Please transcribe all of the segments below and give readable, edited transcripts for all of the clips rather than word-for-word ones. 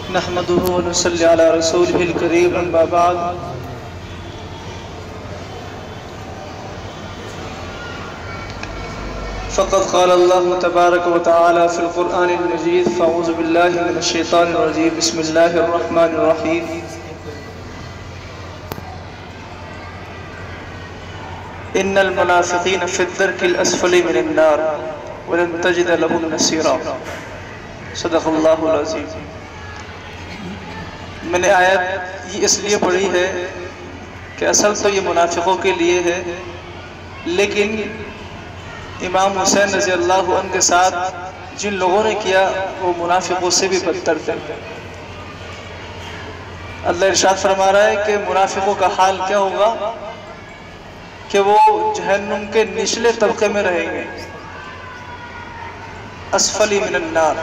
नहमदुहु व नसल्ली अला रसूलिहिल करीम, अम्मा बाद। फ़क़द क़ाल अल्लाहु तबारक व तआला फ़िल क़ुरआनिल मजीद, फ़अऊज़ु बिल्लाहि मिनश शैतानिर रजीम, बिस्मिल्लाहिर रहमानिर रहीम। इन्नल मुनाफ़िक़ीन फ़िद्दरकिल अस्फ़लि मिनन नार व लन तजिद लहुम नसीरा। सदक़ल्लाहुल अज़ीम। मैंने आयत ये इसलिए पढ़ी है कि असल तो ये मुनाफ़िक़ों के लिए है, लेकिन इमाम हुसैन रज़ी अल्लाहु अन्हु के साथ जिन लोगों ने किया वो मुनाफ़िक़ों से भी बदतर थे। अल्लाह इरशाद फरमा रहा है कि मुनाफ़िक़ों का हाल क्या होगा कि वो जहन्नुम के निचले तबके में रहेंगे, अस्फली मिनन नार।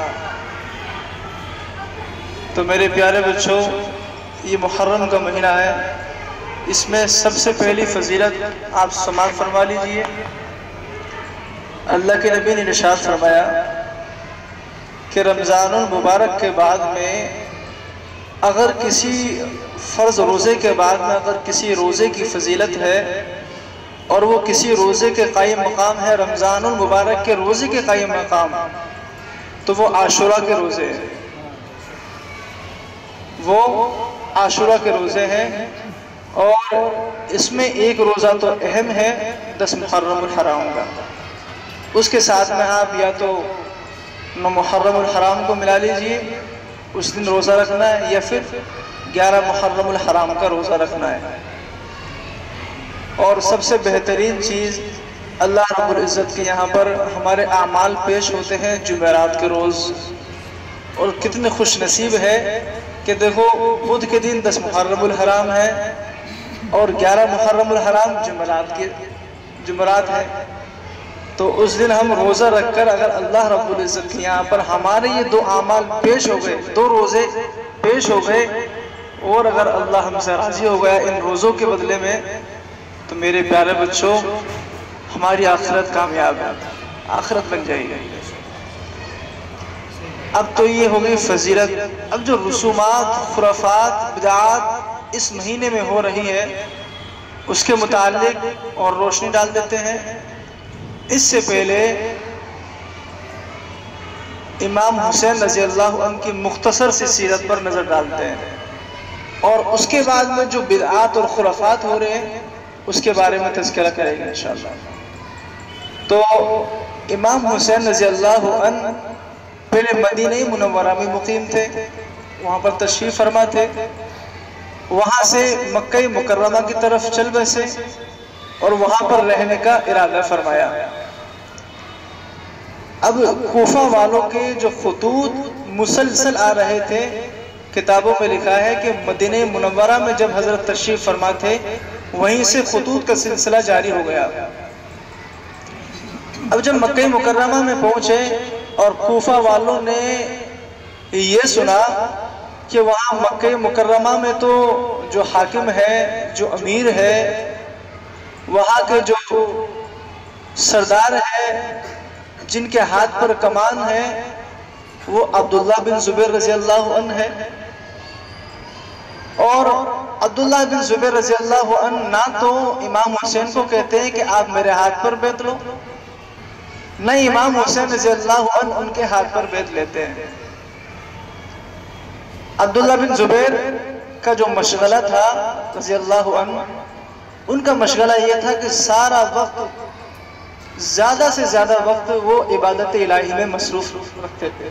तो मेरे प्यारे बच्चों, ये मुहर्रम का महीना है, इसमें सबसे पहली फजीलत आप समाअत फरमा लीजिए। अल्लाह के नबी ने इरशाद फरमाया कि रमज़ानुल मुबारक के बाद में अगर किसी फ़र्ज़ रोज़े के बाद में अगर किसी रोज़े की फजीलत है और वो किसी रोज़े के कायम मकाम है, रमज़ानुल मुबारक के रोज़े के कायम मकाम, तो वो आशुरा के रोज़े हैं। वो आशुरा के रोज़े हैं और इसमें एक रोज़ा तो अहम है 10 मुहर्रमुल हराम का। उसके साथ में आप या तो 9 मुहर्रमुल हराम को मिला लीजिए, उस दिन रोज़ा रखना है, या फिर 11 मुहर्रमुल हराम का रोज़ा रखना है। और सबसे बेहतरीन चीज़ अल्लाह रब्बुल इज़्ज़त के यहाँ पर हमारे आमाल पेश होते हैं जुमेरात के रोज़। और कितने खुश नसीब है कि देखो बुध के दिन 10 मुहर्रमुल हराम है और 11 मुहर्रमुल हराम जुमेरात है। तो उस दिन हम रोज़ा रखकर अगर अल्लाह रब्बुल इज़्ज़त के यहाँ पर हमारे ये 2 आमाल पेश हो गए, 2 रोज़े पेश हो गए, और अगर अल्लाह हमसे राज़ी हो गया इन रोज़ों के बदले में, तो मेरे प्यारे बच्चों हमारी आखिरत कामयाब है, आखिरत बन जाएगी। अब तो ये हो गई फजीलत। अब जो रसूमात, खुराफात, बिदआत इस महीने में हो रही है उसके मुतालिक और रोशनी डाल देते हैं। इससे पहले इमाम हुसैन रज़ी अल्लाहु अन्हु की मुख्तसर सी सीरत पर नज़र डालते हैं और उसके बाद में जो बिदआत और खुराफात हो रहे हैं उसके बारे में तज़किरा करेंगे इंशाअल्लाह। तो इमाम हुसैन रज़ी अल्लाहु अन्हु पहले मदीना मुनव्वरा में मुकीम थे, वहाँ पर तशरीफ़ फरमा थे। वहाँ से मक्का मुकर्रमा की तरफ चल बसे और वहाँ पर रहने का इरादा फरमाया। अब कूफा वालों के जो खुतूत मुसलसल आ रहे थे, किताबों में लिखा है कि मदीना मुनव्वरा में जब हज़रत तशरीफ़ फरमा थे वहीं से खुतूत का सिलसिला जारी हो गया। अब जब मक्का मुकर्रमा में पहुँचे और कूफा वालों ने ये सुना कि वहाँ मक्का मुकर्रमा में तो जो हाकिम है, जो अमीर है, वहाँ के जो सरदार है, जिनके हाथ पर कमान है, वो अब्दुल्ला बिन ज़ुबैर रज़ी अल्लाहु अन्हु है। और अब्दुल्ला बिन ज़ुबैर रज़ी अल्लाहु अन्हु ना तो इमाम हुसैन को कहते हैं कि आप मेरे हाथ पर बैठ लो, नहीं इमाम हुसैन रज़ी अल्लाहु अन्हु उनके हाथ पर बैठ लेते हैं। अब्दुल्ला बिन ज़ुबैर का जो मशगला था रज़ी अल्लाहु अन्हु, उनका मशगला ये था कि सारा वक्त, ज़्यादा से ज़्यादा वक्त वो इबादत इलाही में मसरूफ़ रखते थे।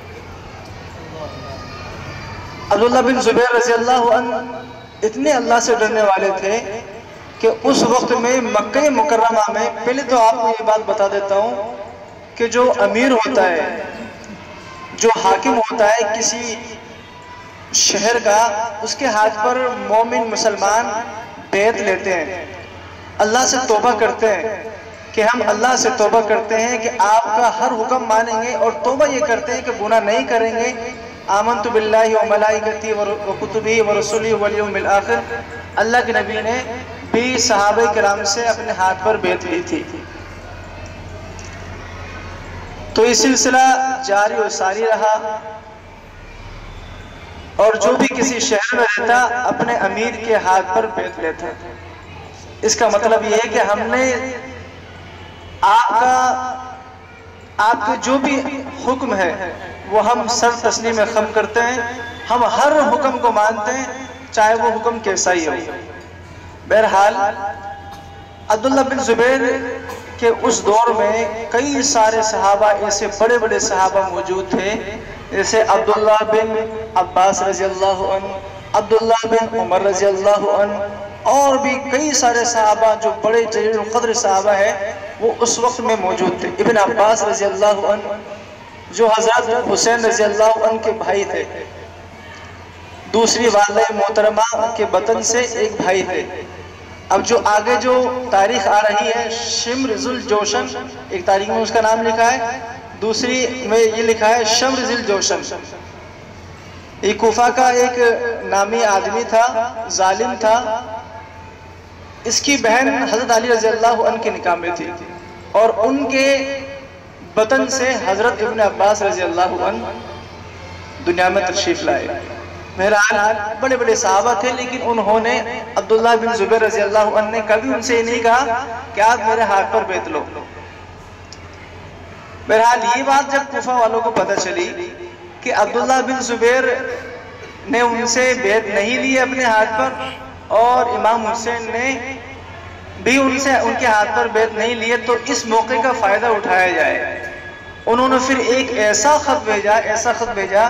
अब्दुल्ला बिन ज़ुबैर रज़ी अल्लाहु अन्हु इतने अल्लाह से डरने वाले थे कि उस वक्त में मक्का मुकर्रमा में, पहले तो आपको ये बात बता देता हूँ कि जो अमीर होता है, जो हाकिम होता है किसी शहर का, उसके हाथ पर मोमिन मुसलमान बैत लेते हैं, अल्लाह से तौबा करते हैं कि हम अल्लाह से तौबा करते हैं कि आपका हर हुक्म मानेंगे और तौबा ये करते हैं कि गुनाह नहीं करेंगे, आमन्तु बिल्लाहि व मलाइकतिही व कुतुबिही व रुसुलिही वल यौमिल आखिर, अल्लाह के नबी ने 20 सहाबा किराम से अपने हाथ पर बैत ली थी। तो ये सिलसिला जारी और सारी रहा, और जो भी किसी शहर में रहता अपने अमीर के हाथ पर बैत लेता। इसका मतलब यह है कि हमने आपके जो भी हुक्म है वो हम सर तस्लीम में खम करते हैं, हम हर हुक्म को मानते हैं, चाहे वो हुक्म कैसा ही हो। बहरहाल अब्दुल्लाह बिन जुबैर के उस दौर में कई सारे सहाबा, ऐसे बड़े बड़े सहाबा मौजूद थे, जैसे अब्दुल्लाह बिन अब्बास रज़ी अल्लाहु अन्हु, अब्दुल्लाह बिन उमर रज़ी अल्लाहु अन्हु, और भी कई सारे सहाबा जो बड़े जलील क़द्र सहाबा है वो उस वक्त में मौजूद थे। इब्न अब्बास रज़ी अल्लाहु अन्हु जो हज़रत हुसैन रज़ी अल्लाहु अन्हु के भाई थे, दूसरी वाले मोहतरमा के बतन से एक भाई थे। अब जो आगे जो तारीख आ रही है शिम्र ज़ुल जोशन, एक तारीख में उसका नाम लिखा है, दूसरी में ये लिखा है शम्र ज़ुल जोशन। ये कूफा का एक नामी आदमी था, जालिम था। इसकी बहन हज़रत अली रज़ी अल्लाहु अन्हु के निकाह में थी, और उनके बतन से हज़रत इब्न अब्बास रज़ी अल्लाहु अन्हु दुनिया में तशरीफ़ लाए। बहरहाल बड़े बड़े सहाबा थे, लेकिन उन्होंने अब्दुल्लाह बिन जुबैर रज़ी अल्लाहु अन्हु ने कभी उनसे नहीं कहा कि आप मेरे हाथ पर बैत लो। बहरहाल ये बात जब कूफा वालों को पता चली कि अब्दुल्लाह बिन जुबैर ने उनसे बैत नहीं ली अपने हाथ पर, और इमाम हुसैन ने भी उनके हाथ पर बैत नहीं लिए, तो इस मौके का फ़ायदा उठाया जाए। उन्होंने फिर एक ऐसा ख़त भेजा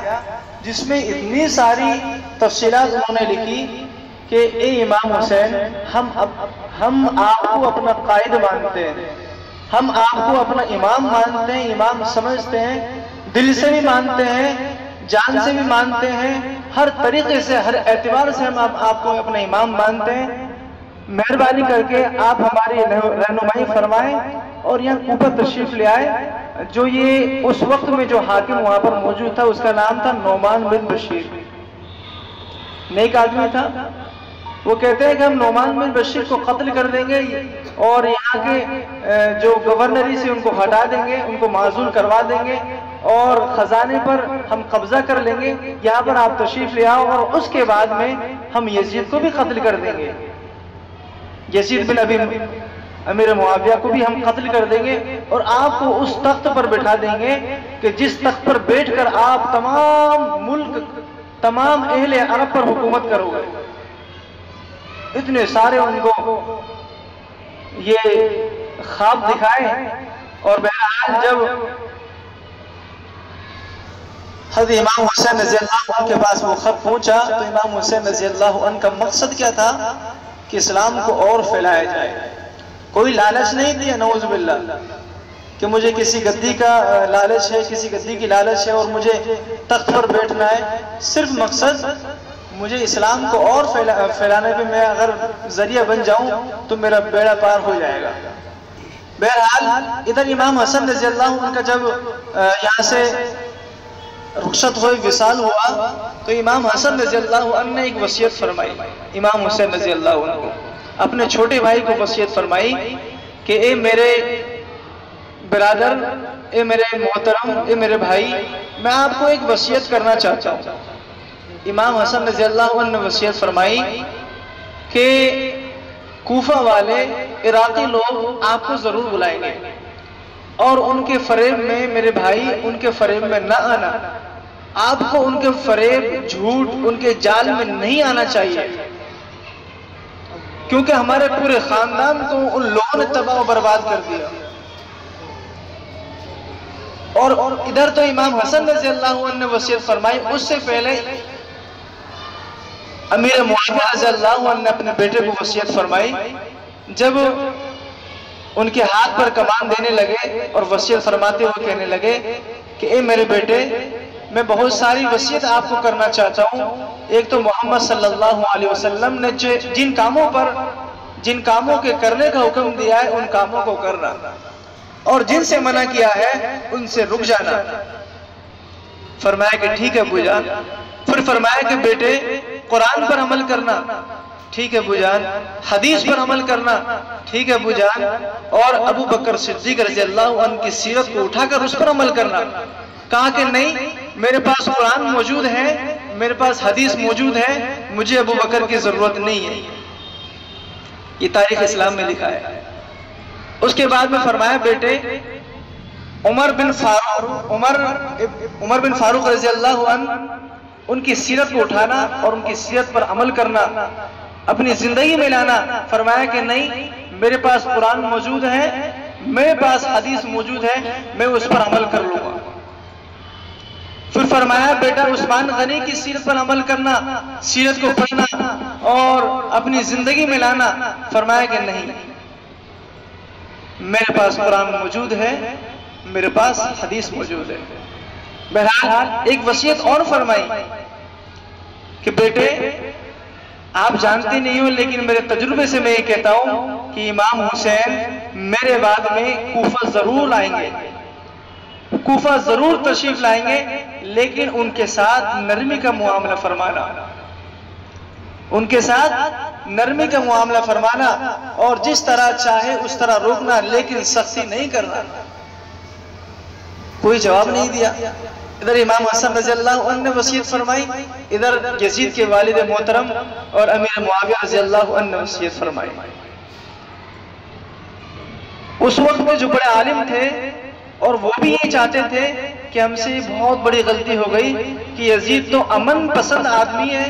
जिसमें इतनी सारी तफसीलात उन्होंने लिखी कि ए इमाम हुसैन, हम आपको अपना कायद मानते हैं, हम आपको अपना इमाम मानते हैं, इमाम समझते हैं, दिल से भी मानते हैं, जान से भी मानते हैं, हर तरीके से, हर एतबार से हम आपको अपना इमाम मानते हैं। मेहरबानी करके आप हमारी रहनुमाई फरमाएं और यहाँ कूफा तशरीफ ले आए। जो ये उस वक्त में जो हाकिम वहां पर मौजूद था उसका नाम था नोमान बिन बशीर, नेक आदमी था। वो कहते हैं कि हम नोमान बिन बशीर को कत्ल कर देंगे और यहाँ के जो गवर्नरी से उनको हटा देंगे, उनको माजूल करवा देंगे और खजाने पर हम कब्जा कर लेंगे। यहाँ पर आप तशरीफ ले आओ और उसके बाद में हम यजीद को भी कत्ल कर देंगे, यजीद बिन अबी अमीर मुआविया को भी हम कत्ल कर देंगे और आपको उस तख्त पर बैठा देंगे कि जिस तख्त पर बैठकर आप तमाम मुल्क, तमाम अहले अरब पर हुकूमत करोगे। इतने सारे उनको ये ख्वाब दिखाए। और बहरहाल जब हज़रत इमाम हुसैन रज़ी अल्लाहु अन्हु के पास वो खत पहुंचा तो इमाम हुसैन रज़ी अल्लाहु अन्हु का मकसद क्या था कि इस्लाम को और फैलाया जाए। कोई लालच नहीं थी नऊज़ बिल्लाह कि मुझे किसी गद्दी का लालच है, किसी गद्दी की लालच है और मुझे तख्त पर बैठना है। सिर्फ मकसद मुझे इस्लाम को और फैलाने पे मैं अगर जरिया बन जाऊं तो मेरा बेड़ा पार हो जाएगा। बहरहाल इधर इमाम हसन रज़ी अल्लाहु अन्हु का जब यहाँ से रुखसत हुए, विसाल हुआ, तो इमाम हसन रज़ी अल्लाहु अन्हु ने एक वसीयत फरमाई। इमाम हुसैन रज़ी अल्लाहु अन्हु को अपने छोटे भाई को वसीयत फरमाई कि ए मेरे बिरादर, ए मेरे मोहतरम, ए मेरे भाई, मैं आपको एक वसीयत करना चाहता हूँ। इमाम हसन रज़ी अल्लाहु अन्हु ने वसीयत फरमाई कि कूफा वाले इराकी लोग आपको जरूर बुलाएंगे और उनके फरेब में, मेरे भाई, उनके फरेब में न आना। आपको उनके फरेब, झूठ, उनके जाल में नहीं आना चाहिए, क्योंकि हमारे पूरे खानदान को उन लोगों ने तबाह और बर्बाद कर दिया। और इधर तो इमाम हसन रज़ी अल्लाहु अन्हु ने वसीयत फरमाई, उससे पहले अमीर मुआविया रज़ी अल्लाहु अन्हु ने अपने बेटे को वसीयत फरमाई। जब उनके हाथ पर कमान देने लगे और वसीयत फरमाते हुए कहने लगे कि ए मेरे बेटे, मैं बहुत सारी वसीयत आपको करना चाहता हूँ। एक तो मोहम्मद सल्लल्लाहु अलैहि वसल्लम ने जिन कामों के करने का हुक्म दिया है उन कामों को करना, और जिनसे मना किया है उनसे रुक जाना। फरमाया कि ठीक है अब्बूजान। फिर फरमाया कि बेटे कुरान पर अमल करना, ठीक है अब्बूजान। हदीस पर अमल करना, ठीक है अब्बूजान। और अबू बकर सिद्दीक रज़ियल्लाहु अन्हु की सीरत को उठाकर उस पर अमल करना। कहा कि नहीं, मेरे पास कुरान मौजूद है, मेरे पास हदीस मौजूद है, मुझे अबू बकर की जरूरत नहीं है। ये तारीख इस्लाम में लिखा है। उसके बाद में फरमाया बेटे उमर बिन फारूक रज़ियल्लाहु अन्हु उनकी सीरत को उठाना और उनकी सीरत पर अमल करना, अपनी जिंदगी में लाना। फरमाया कि नहीं, मेरे पास कुरान मौजूद है, मेरे पास हदीस मौजूद है, मैं उस पर अमल कर लूंगा। फिर फरमाया बेटा उस्मान गनी की सीरत पर अमल करना, सीरत को पढ़ना और अपनी जिंदगी में लाना। फरमाया कि नहीं, मेरे पास कुरान मौजूद है, मेरे पास हदीस मौजूद है। बहरहाल एक वसीयत और फरमाई कि बेटे आप जानते नहीं हो, लेकिन मेरे तजुर्बे से मैं ये कहता हूं कि इमाम हुसैन मेरे बाद में कूफा जरूर आएंगे, कूफा जरूर तशरीफ लाएंगे, लेकिन उनके साथ नरमी का मुआमला फरमाना, उनके साथ नरमी का मुआमला फरमाना और जिस तरह चाहे उस तरह रोकना, लेकिन सख्ती नहीं करना। कोई जवाब नहीं दिया। इधर इमाम हसन रज़ियल्लाहु अन्हु ने वसीयत फरमाई, इधर यजीद के वालिद मोहतरम और अमीर मुआविया रज़ियल्लाहु अन्हु ने वसीयत फरमाई। उस वक्त में जो बड़े आलिम थे और वो भी ये चाहते थे कि हमसे बहुत बड़ी गलती हो गई कि यजीद तो अमन पसंद आदमी है,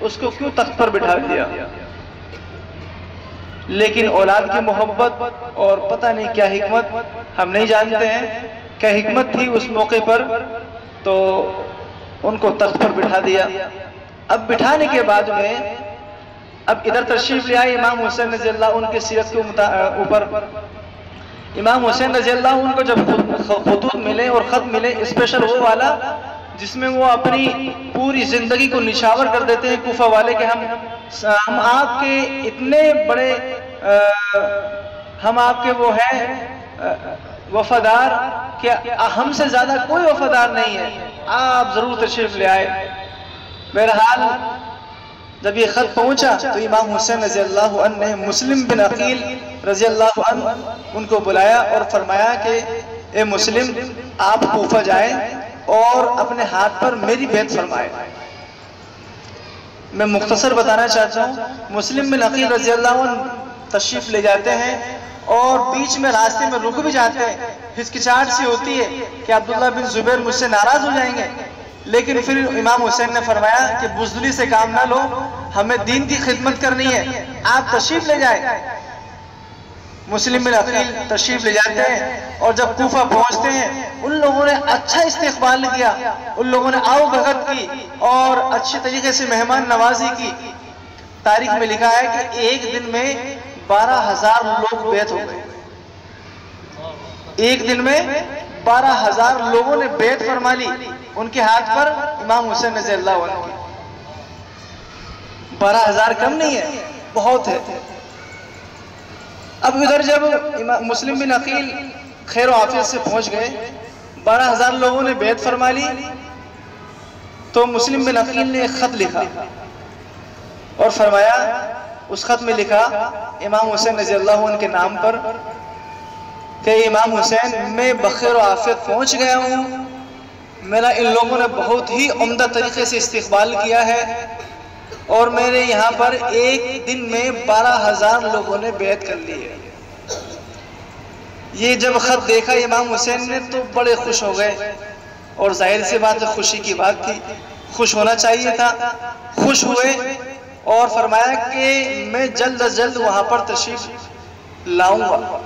उसको क्यों तख्त पर बिठा दिया। लेकिन औलाद की मोहब्बत और पता नहीं क्या हिकमत, हम नहीं जानते हैं क्या हिकमत थी उस मौके पर, तो उनको तख्त पर बिठा दिया। अब बिठाने के बाद में अब इधर तशरीफ ले आए इमाम हुसैन रज़ियल्लाहु अन्हु उनके सीरत के ऊपर। इमाम हुसैन रज़ियल्लाहु अन्हु को जब खुतूत मिले और खत मिले, स्पेशल वो वाला जिसमें वो अपनी पूरी जिंदगी को निछावर कर देते हैं कूफा वाले कि हम आपके इतने बड़े हम आपके वो है वफादार, क्या हमसे ज्यादा कोई वफादार नहीं है, आप जरूर तशरीफ ले आए। बहरहाल जब ये खत पहुंचा तो इमाम हुसैन रज़ियल्लाहु अन्हु ने मुस्लिम बिन अकील रज़ियल्लाहु अन्हु उनको बुलाया और फरमाया कि ए मुस्लिम, आप कूफा जाए और अपने हाथ पर मेरी बैत फरमाए। मैं मुख्तसर बताना चाहता हूँ, मुस्लिम बिन अकील रज़ियल्लाहु अन्हु तशरीफ ले जाते हैं और बीच में रास्ते में रुक भी जाते हैं। हिचकिचाहट सी होती है कि अब्दुल्ला बिन जुबैर मुझसे नाराज हो जाएंगे, लेकिन फिर इमाम हुसैन ने फरमाया कि बुज़दिली से काम ना लो, हमें दीन की खिदमत करनी है, आप तशरीफ ले जाए। मुस्लिम बिन अकील तशरीफ ले जाते हैं और जब कूफा पहुंचते हैं उन लोगों ने अच्छा इस्तकबाल किया, उन लोगों ने आओ भगत की और अच्छे तरीके से मेहमान नवाजी की। तारीख में लिखा है कि एक दिन में 12,000 लोग बैत हो गए। एक दिन में 12,000 लोगों ने बैत फरमा ली उनके हाथ पर इमाम हुसैन रज़ियल्लाहु अन्हु की। 12,000 कम नहीं है, बहुत है। अब इधर जब मुस्लिम बिन अकील खैर आफियत से पहुंच गए, 12,000 लोगों ने बैत फरमा ली, तो मुस्लिम बिन अकील ने एक खत लिखा और फरमाया, उस खत में लिखा इमाम हुसैन रज़ियल्लाहु अन्हु के नाम पर कि इमाम हुसैन, मैं बखैर आफियत पहुंच गया हूँ, मेरा इन लोगों ने बहुत ही उम्दा तरीके से इस्तकबाल किया है और मेरे यहाँ पर एक दिन में 12,000 लोगों ने बैत कर ली है। ये जब खत देखा इमाम हुसैन ने तो बड़े खुश हो गए और जाहिर सी बात है खुशी की बात थी, खुश होना चाहिए था। खुश हुए और फरमाया कि मैं जल्द अज जल्द वहाँ पर तशरीफ लाऊंगा।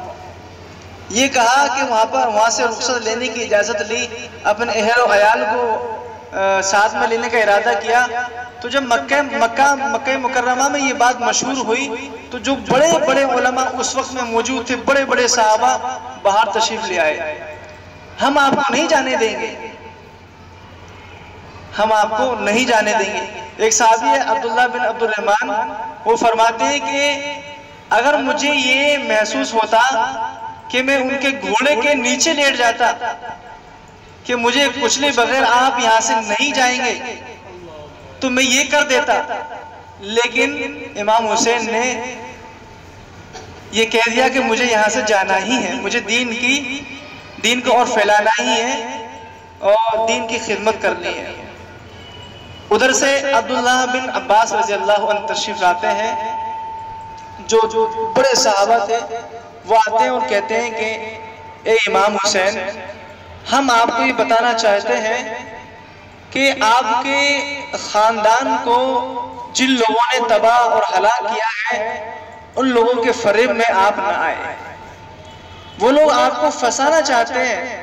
ये कहा कि वहाँ से रुखसत लेने की इजाज़त ली, अपने अहल और अयाल को साथ में लेने का इरादा किया। तो जब मक्का मुकर्रमा में ये बात मशहूर हुई तो जो बड़े बड़े उलमा उस वक्त में मौजूद थे, बड़े बड़े सहाबा बाहर तशरीफ ले आए। हम आपको नहीं जाने देंगे, हम आपको नहीं जाने देंगे। एक साहबी है अब्दुल्ला बिन अब्दुल रहमान, वो फरमाते हैं कि अगर मुझे ये महसूस होता कि मैं उनके घोड़े के नीचे लेट जाता कि मुझे कुचले बगैर आप यहाँ से नहीं जाएंगे तो मैं ये कर देता, लेकिन इमाम हुसैन ने ये कह दिया कि मुझे यहाँ से जाना ही है, मुझे दीन को और फैलाना ही है और दीन की खिदमत करनी है। उधर से अब्दुल्लाह बिन अब्बास रज़ियल्लाहु अन्हु तशरीफ लाते हैं, जो बड़े सहाबा थे। वो आते हैं और कहते हैं कि ए इमाम हुसैन, हम आपको ये बताना चाहते हैं कि आपके ख़ानदान को जिन लोगों ने तबाह और हलाक किया है, उन लोगों के फरेब में आप ना आए। वो लोग आपको फंसाना चाहते हैं,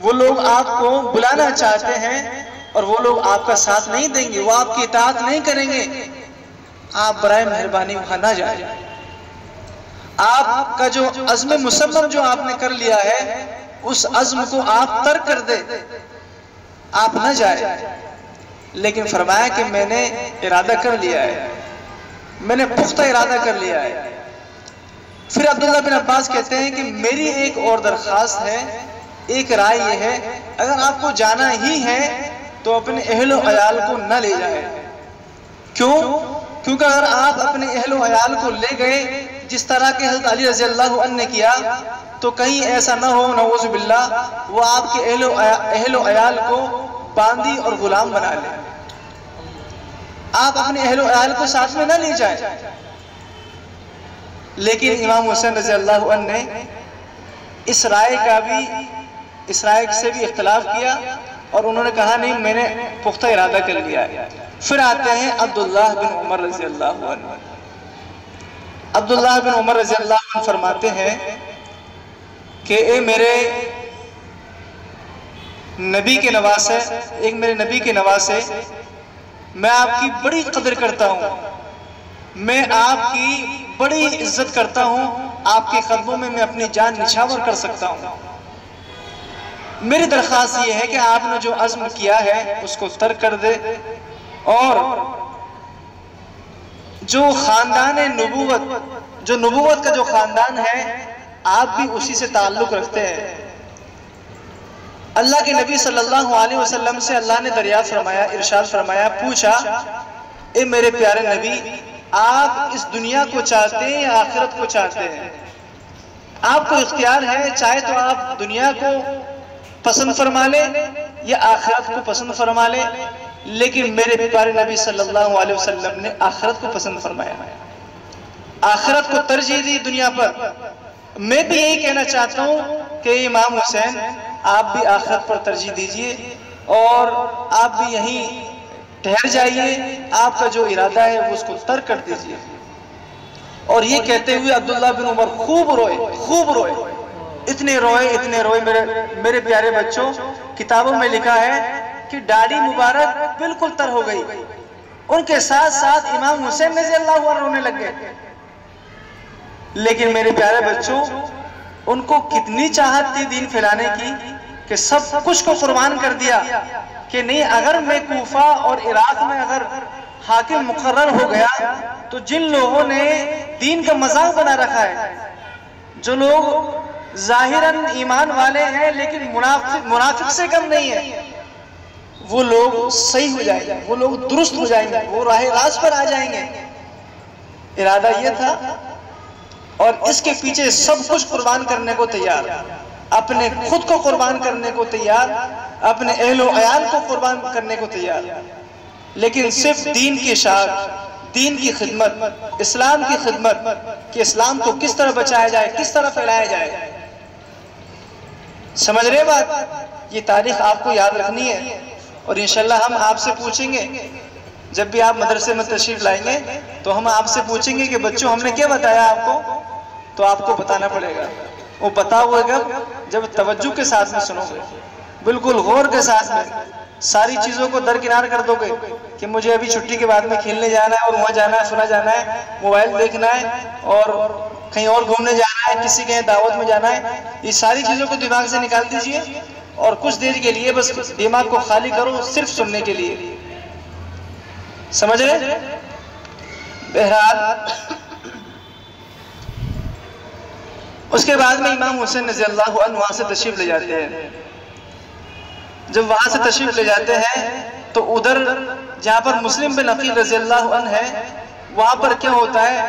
वो लोग आपको बुलाना चाहते हैं और वो लोग आपका साथ नहीं देंगे, वो आपकी इताअत नहीं करेंगे। आप बराए मेहरबानी वहां ना जाए। आपका जो अज़्म मुसम्मम जो आपने कर लिया है, उस अज़्म को आप तर्क कर दे, आप ना जाए। लेकिन फरमाया कि मैंने इरादा कर लिया है, मैंने पुख्ता इरादा कर लिया है। फिर अब्दुल्लाह बिन अब्बास कहते हैं कि मेरी एक और दरख्वास्त है, एक राय ये है, अगर आपको जाना ही है तो अपने अहलो अयाल को न ले जाए। क्यों? क्योंकि अगर आप अपने अहलो अयाल को ले गए जिस तरह के हज़रत अली रज़ियल्लाहु अन्हु ने किया, तो कहीं ऐसा ना हो नऊज़ु बिल्लाह वो आपके अहलो अयाल को बांदी और गुलाम बना ले। आप अपने अहलो अयाल को साथ में ना ले जाए। लेकिन इमाम हुसैन रज़ियल्लाहु अन्हु ने इस राय से भी इख्तिलाफ किया और उन्होंने कहा नहीं, मैंने पुख्ता इरादा कर लिया है। फिर आते हैं अब्दुल्लाह बिन उमर रज़ियल्लाहु अन्हु। अब्दुल्लाह बिन उमर रज़ियल्लाहु अन्हु फरमाते हैं कि ए मेरे नबी के नवासे, एक मेरे नबी के नवासे, मैं आपकी बड़ी कदर करता हूँ, मैं आपकी बड़ी इज्जत करता हूँ, आपके कदमों में मैं अपनी जान निछावर कर सकता हूँ। मेरी दरख्वास्त ये है कि आपने जो अज़्म किया है उसको तर्क कर दे और जो खानदान नबूवत, जो नबूवत का जो खानदान है, आप भी उसी से ताल्लुक़ रखते हैं। अल्लाह के नबी सल्लल्लाहु अलैहि वसल्लम से अल्लाह ने दरियाफ़त फरमाया, इरशाद फरमाया, पूछा ए मेरे प्यारे नबी, आप इस दुनिया को चाहते हैं या आखिरत को चाहते हैं? आपको इख्तियार है, चाहे तो आप दुनिया को पसंद फरमा ले या आखिरत को पसंद फरमा ले, लेकिन मेरे प्यारे नबी सल्लल्लाहु अलैहि वसल्लम ने आखिरत को पसंद फरमाया, आखिरत को तरजीह दी दुनिया पर। मैं भी यही कहना चाहता हूँ कि इमाम हुसैन, आप भी आखिरत पर तरजीह दीजिए और आप भी यहीं ठहर जाइए, आपका जो इरादा है वो उसको तर्क कर दीजिए। और ये कहते हुए अब्दुल्लाह बिन उमर खूब रोए, इतने रोए मेरे प्यारे बच्चों, किताबों में लिखा है कि दाढ़ी मुबारक बिल्कुल तर हो गई। उनके साथ साथ इमाम हुसैन रज़ियल्लाहु अन्हु रोने लग गए। लेकिन मेरे प्यारे बच्चों, उनको कितनी चाहत थी दीन फैलाने की कि सब कुछ को कुर्बान कर दिया कि नहीं, अगर मैं कूफा और इराक में अगर हाकिम मुकर्रर हो गया तो जिन लोगों ने दीन का मजाक बना रखा है, जो लोग जाहिरन ईमान वाले हैं लेकिन मुनाफिक से कम नहीं है, वो लोग सही हो जाएंगे, वो लोग दुरुस्त हो जाएंगे, वो राह रास्त पर आ जाएंगे। इरादा ये था और इसके पीछे सब कुछ कुर्बान करने को तैयार, अपने खुद को कुर्बान करने को तैयार, अपने अहलो अयाल को कुर्बान करने को तैयार, लेकिन सिर्फ दीन की शान, दीन की खिदमत, इस्लाम की खिदमत, कि इस्लाम को किस तरह बचाया जाए, किस तरह फैलाया जाए। समझ रहे बात? ये तारीख आपको याद रखनी है और इंशाल्लाह हम आपसे पूछेंगे, जब भी आप मदरसे में तशरीफ लाएंगे तो हम आपसे पूछेंगे कि बच्चों हमने क्या बताया आपको, तो आपको बताना पड़ेगा। वो बताओगे जब तवज्जो के साथ में सुनोगे, बिल्कुल गौर के साथ में, सारी चीज़ों को दरकिनार कर दोगे कि मुझे अभी छुट्टी के बाद में खेलने जाना है और वहाँ जाना है, सुना जाना है, मोबाइल देखना है और कहीं और घूमने जाना है, किसी के दावत में जाना है। ये सारी चीज़ों को दिमाग से निकाल दीजिए और कुछ देर के लिए बस दिमाग को खाली करो सिर्फ सुनने के लिए। समझ रहे? बहरहाल उसके बाद में इमाम हुसैन रज़ियल्लाहु अन्हु वहाँ से तशरीफ ले जाते हैं। जब वहां से तशरीफ ले जाते हैं तो उधर जहां पर मुस्लिम बिन अकील रज़ी अल्लाह अन्हु है, वहां पर क्या होता है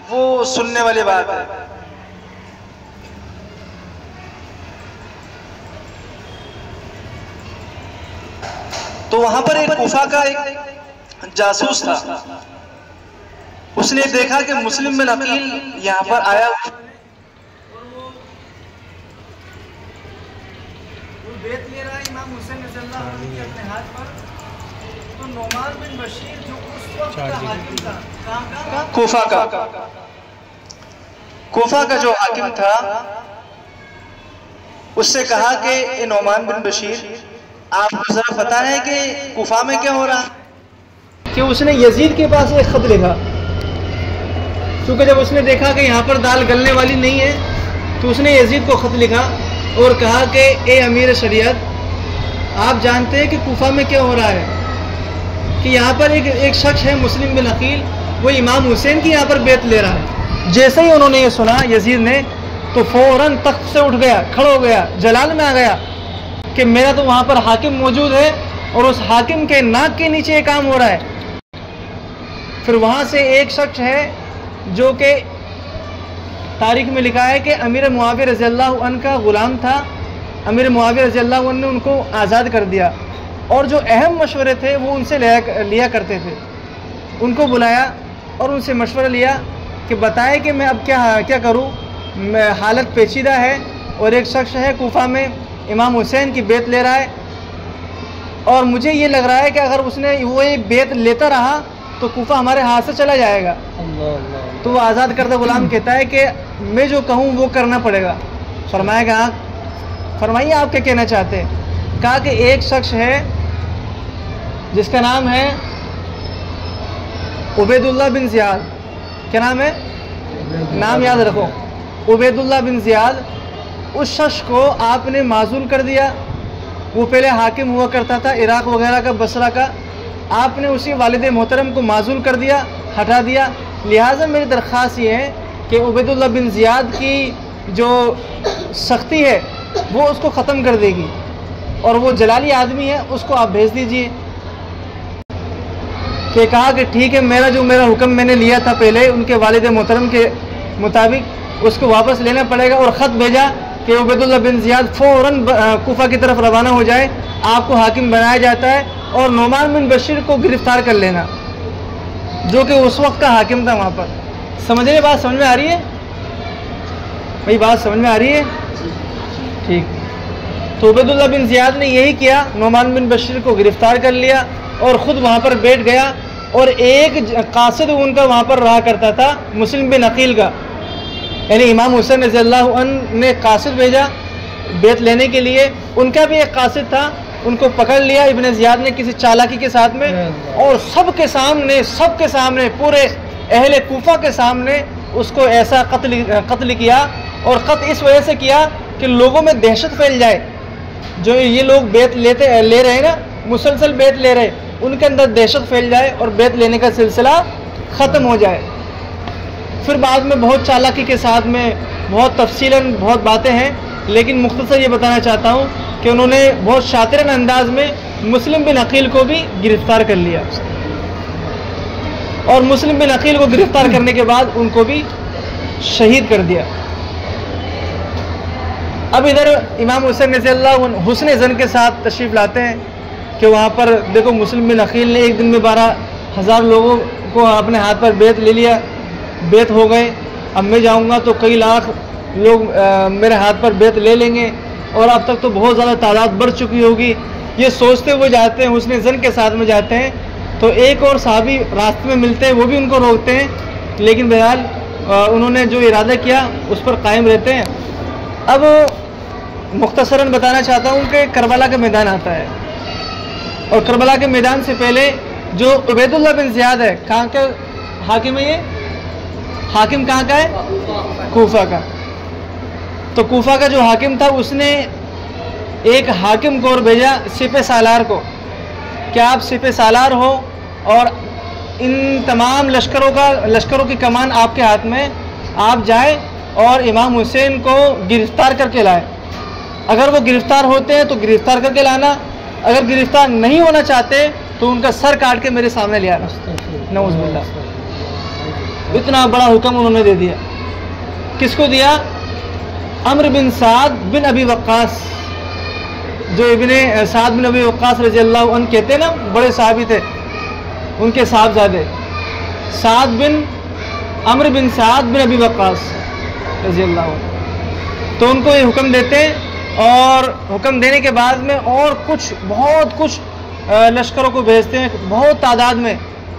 वो सुनने वाली बात है। तो वहां पर एक कूफा का एक जासूस था, उसने देखा कि मुस्लिम बिन अकील यहाँ पर आया, बेत ले रहा है इमाम हुसैन रज़ियल्लाहु अन्हु के अपने हाथ पर। तो नोमान बिन बशीर जो उस वक्त का हाकिम था, कहाँ का? कूफा का जो हाकिम था, उससे कहा कि ए नोमान बिन बशीर, आपको जरा पता है कि कूफा में क्या हो रहा है? कि उसने यजीद के पास एक खत लिखा, क्योंकि जब उसने देखा कि यहाँ पर दाल गलने वाली नहीं है तो उसने यजीद को खत लिखा और कहा कि ए अमीर शरीयत, आप जानते हैं कि कूफा में क्या हो रहा है कि यहाँ पर एक शख्स है मुस्लिम बिन अकील, वो इमाम हुसैन की यहाँ पर बेत ले रहा है। जैसे ही उन्होंने ये सुना यजीद ने, तो फौरन तख्त से उठ गया, खड़ा हो गया, जलाल में आ गया कि मेरा तो वहाँ पर हाकिम मौजूद है और उस हाकिम के नाक के नीचे ये काम हो रहा है। फिर वहाँ से एक शख्स है जो कि तारीख में लिखा है कि अमीर मुआविया रज़ियल्लाहु अन्हु का ग़ुलाम था, अमीर मुआविया रज़ियल्लाहु अन्हु ने उनको आज़ाद कर दिया और जो अहम मशवरे थे वो उनसे लिया करते थे। उनको बुलाया और उनसे मशवरा लिया कि बताएं कि मैं अब क्या करूं, मैं हालत पेचीदा है और एक शख्स है कूफा में इमाम हुसैन की बेत ले रहा है और मुझे ये लग रहा है कि अगर उसने वो ये बेत लेता रहा तो कूफा हमारे हाथ से चला जाएगा। तो वो आज़ाद करदा गुलाम कहता है कि मैं जो कहूँ वो करना पड़ेगा। फरमाया कि हाँ, फरमाइए आप क्या कहना चाहते हैं। कहा कि एक शख्स है जिसका नाम है उबैदुल्लाह बिन ज़ियाद। क्या नाम है? नाम याद रखो, उबैदुल्लाह बिन ज़ियाद। उस शख्स को आपने माजूल कर दिया। वो पहले हाकिम हुआ करता था इराक़ वगैरह का, बसरा का। आपने उसी वालिद मोहतरम को माजूल कर दिया, हटा दिया। लिहाजा मेरी दरख्वास्त ये है कि उबैदुल्लाह बिन ज़ियाद की जो सख्ती है वो उसको ख़त्म कर देगी और वो जलाली आदमी है, उसको आप भेज दीजिए। कि कहा कि ठीक है, मेरा हुक्म मैंने लिया था पहले उनके वालिद मोहतरम के मुताबिक, उसको वापस लेना पड़ेगा। और ख़त भेजा कि उबैदुल्लाह बिन ज़ियाद फ़ौरन कूफा की तरफ रवाना हो जाए, आपको हाकिम बनाया जाता है और नोमान बिन बशीर को गिरफ़्तार कर लेना, जो कि उस वक्त का हाकिम था वहाँ पर। समझ रहे, बात समझ में आ रही है भाई? बात समझ में आ रही है? ठीक। तो उबैदुल्लाह बिन ज़ियाद ने यही किया, नोमान बिन बशीर को गिरफ़्तार कर लिया और ख़ुद वहाँ पर बैठ गया। और एक कासिद उनका वहाँ पर रहा करता था, मुस्लिम बिन अकील का, यानी इमाम हुसैन रज़ियल्लाहु अन्हु ने कासिद भेजा बेत लेने के लिए। उनका भी एक कासिद था, उनको पकड़ लिया इब्ने ज़ियाद ने किसी चालाकी के साथ में और सबके सामने पूरे अहले कूफा के सामने उसको ऐसा कत्ल किया। और कत्ल इस वजह से किया कि लोगों में दहशत फैल जाए। जो ये लोग बेत ले रहे हैं ना, मुसलसल बेत ले रहे, उनके अंदर दहशत फैल जाए और बेत लेने का सिलसिला ख़त्म हो जाए। फिर बाद में बहुत चालाकी के साथ में, बहुत तफसीलन बहुत बातें हैं, लेकिन मुख्तसर ये बताना चाहता हूँ कि उन्होंने बहुत शातिरन अंदाज में मुस्लिम बिन अकील को भी गिरफ़्तार कर लिया और मुस्लिम बिन अकील को गिरफ़्तार करने के बाद उनको भी शहीद कर दिया। अब इधर इमाम हुसैन रज़ियल्लाहु अन्हु हुस्न ज़न के साथ तशरीफ़ लाते हैं कि वहाँ पर देखो मुस्लिम बिन अकील ने एक दिन में 12,000 लोगों को अपने हाथ पर बेत ले लिया, बेत हो गए। अब मैं जाऊँगा तो कई लाख लोग मेरे हाथ पर बेत ले लेंगे और अब तक तो बहुत ज़्यादा तादाद बढ़ चुकी होगी। ये सोचते हुए जाते हैं, हुस्न ज़न के साथ में जाते हैं। तो एक और साहबी रास्ते में मिलते हैं, वो भी उनको रोकते हैं, लेकिन बहरहाल उन्होंने जो इरादा किया उस पर कायम रहते हैं। अब मुख्तसरन बताना चाहता हूँ कि करबला का मैदान आता है और करबला के मैदान से पहले जो उबैदुल्लाह बिन ज़ियाद है, कहाँ का हाकिम है? ये हाकिम कहाँ का है? कूफा का। तो कूफा का जो हाकिम था उसने एक हाकिम को और भेजा सिपह सालार को कि आप सिपह सालार हो और इन तमाम लश्करों की कमान आपके हाथ में, आप जाएं और इमाम हुसैन को गिरफ़्तार करके लाएं। अगर वो गिरफ़्तार होते हैं तो गिरफ़्तार करके लाना, अगर गिरफ्तार नहीं होना चाहते तो उनका सर काट के मेरे सामने ले आना। नऊज़ुबिल्लाह, इतना बड़ा हुक्म उन्होंने दे दिया। किसको दिया? अम्र बिन साद बिन अबी वक्कास, जो इब्ने साद बिन अबी वक्कास रज़ी अल्लाह अन्हु कहते हैं ना, बड़े साहबी थे, उनके साहबजादे साद बिन अम्र बिन साद बिन अबी वक्कास रज़ी अल्लाह अन्हु। तो उनको ये हुक्म देते हैं और हुक्म देने के बाद में और कुछ बहुत कुछ लश्करों को भेजते हैं, बहुत तादाद में,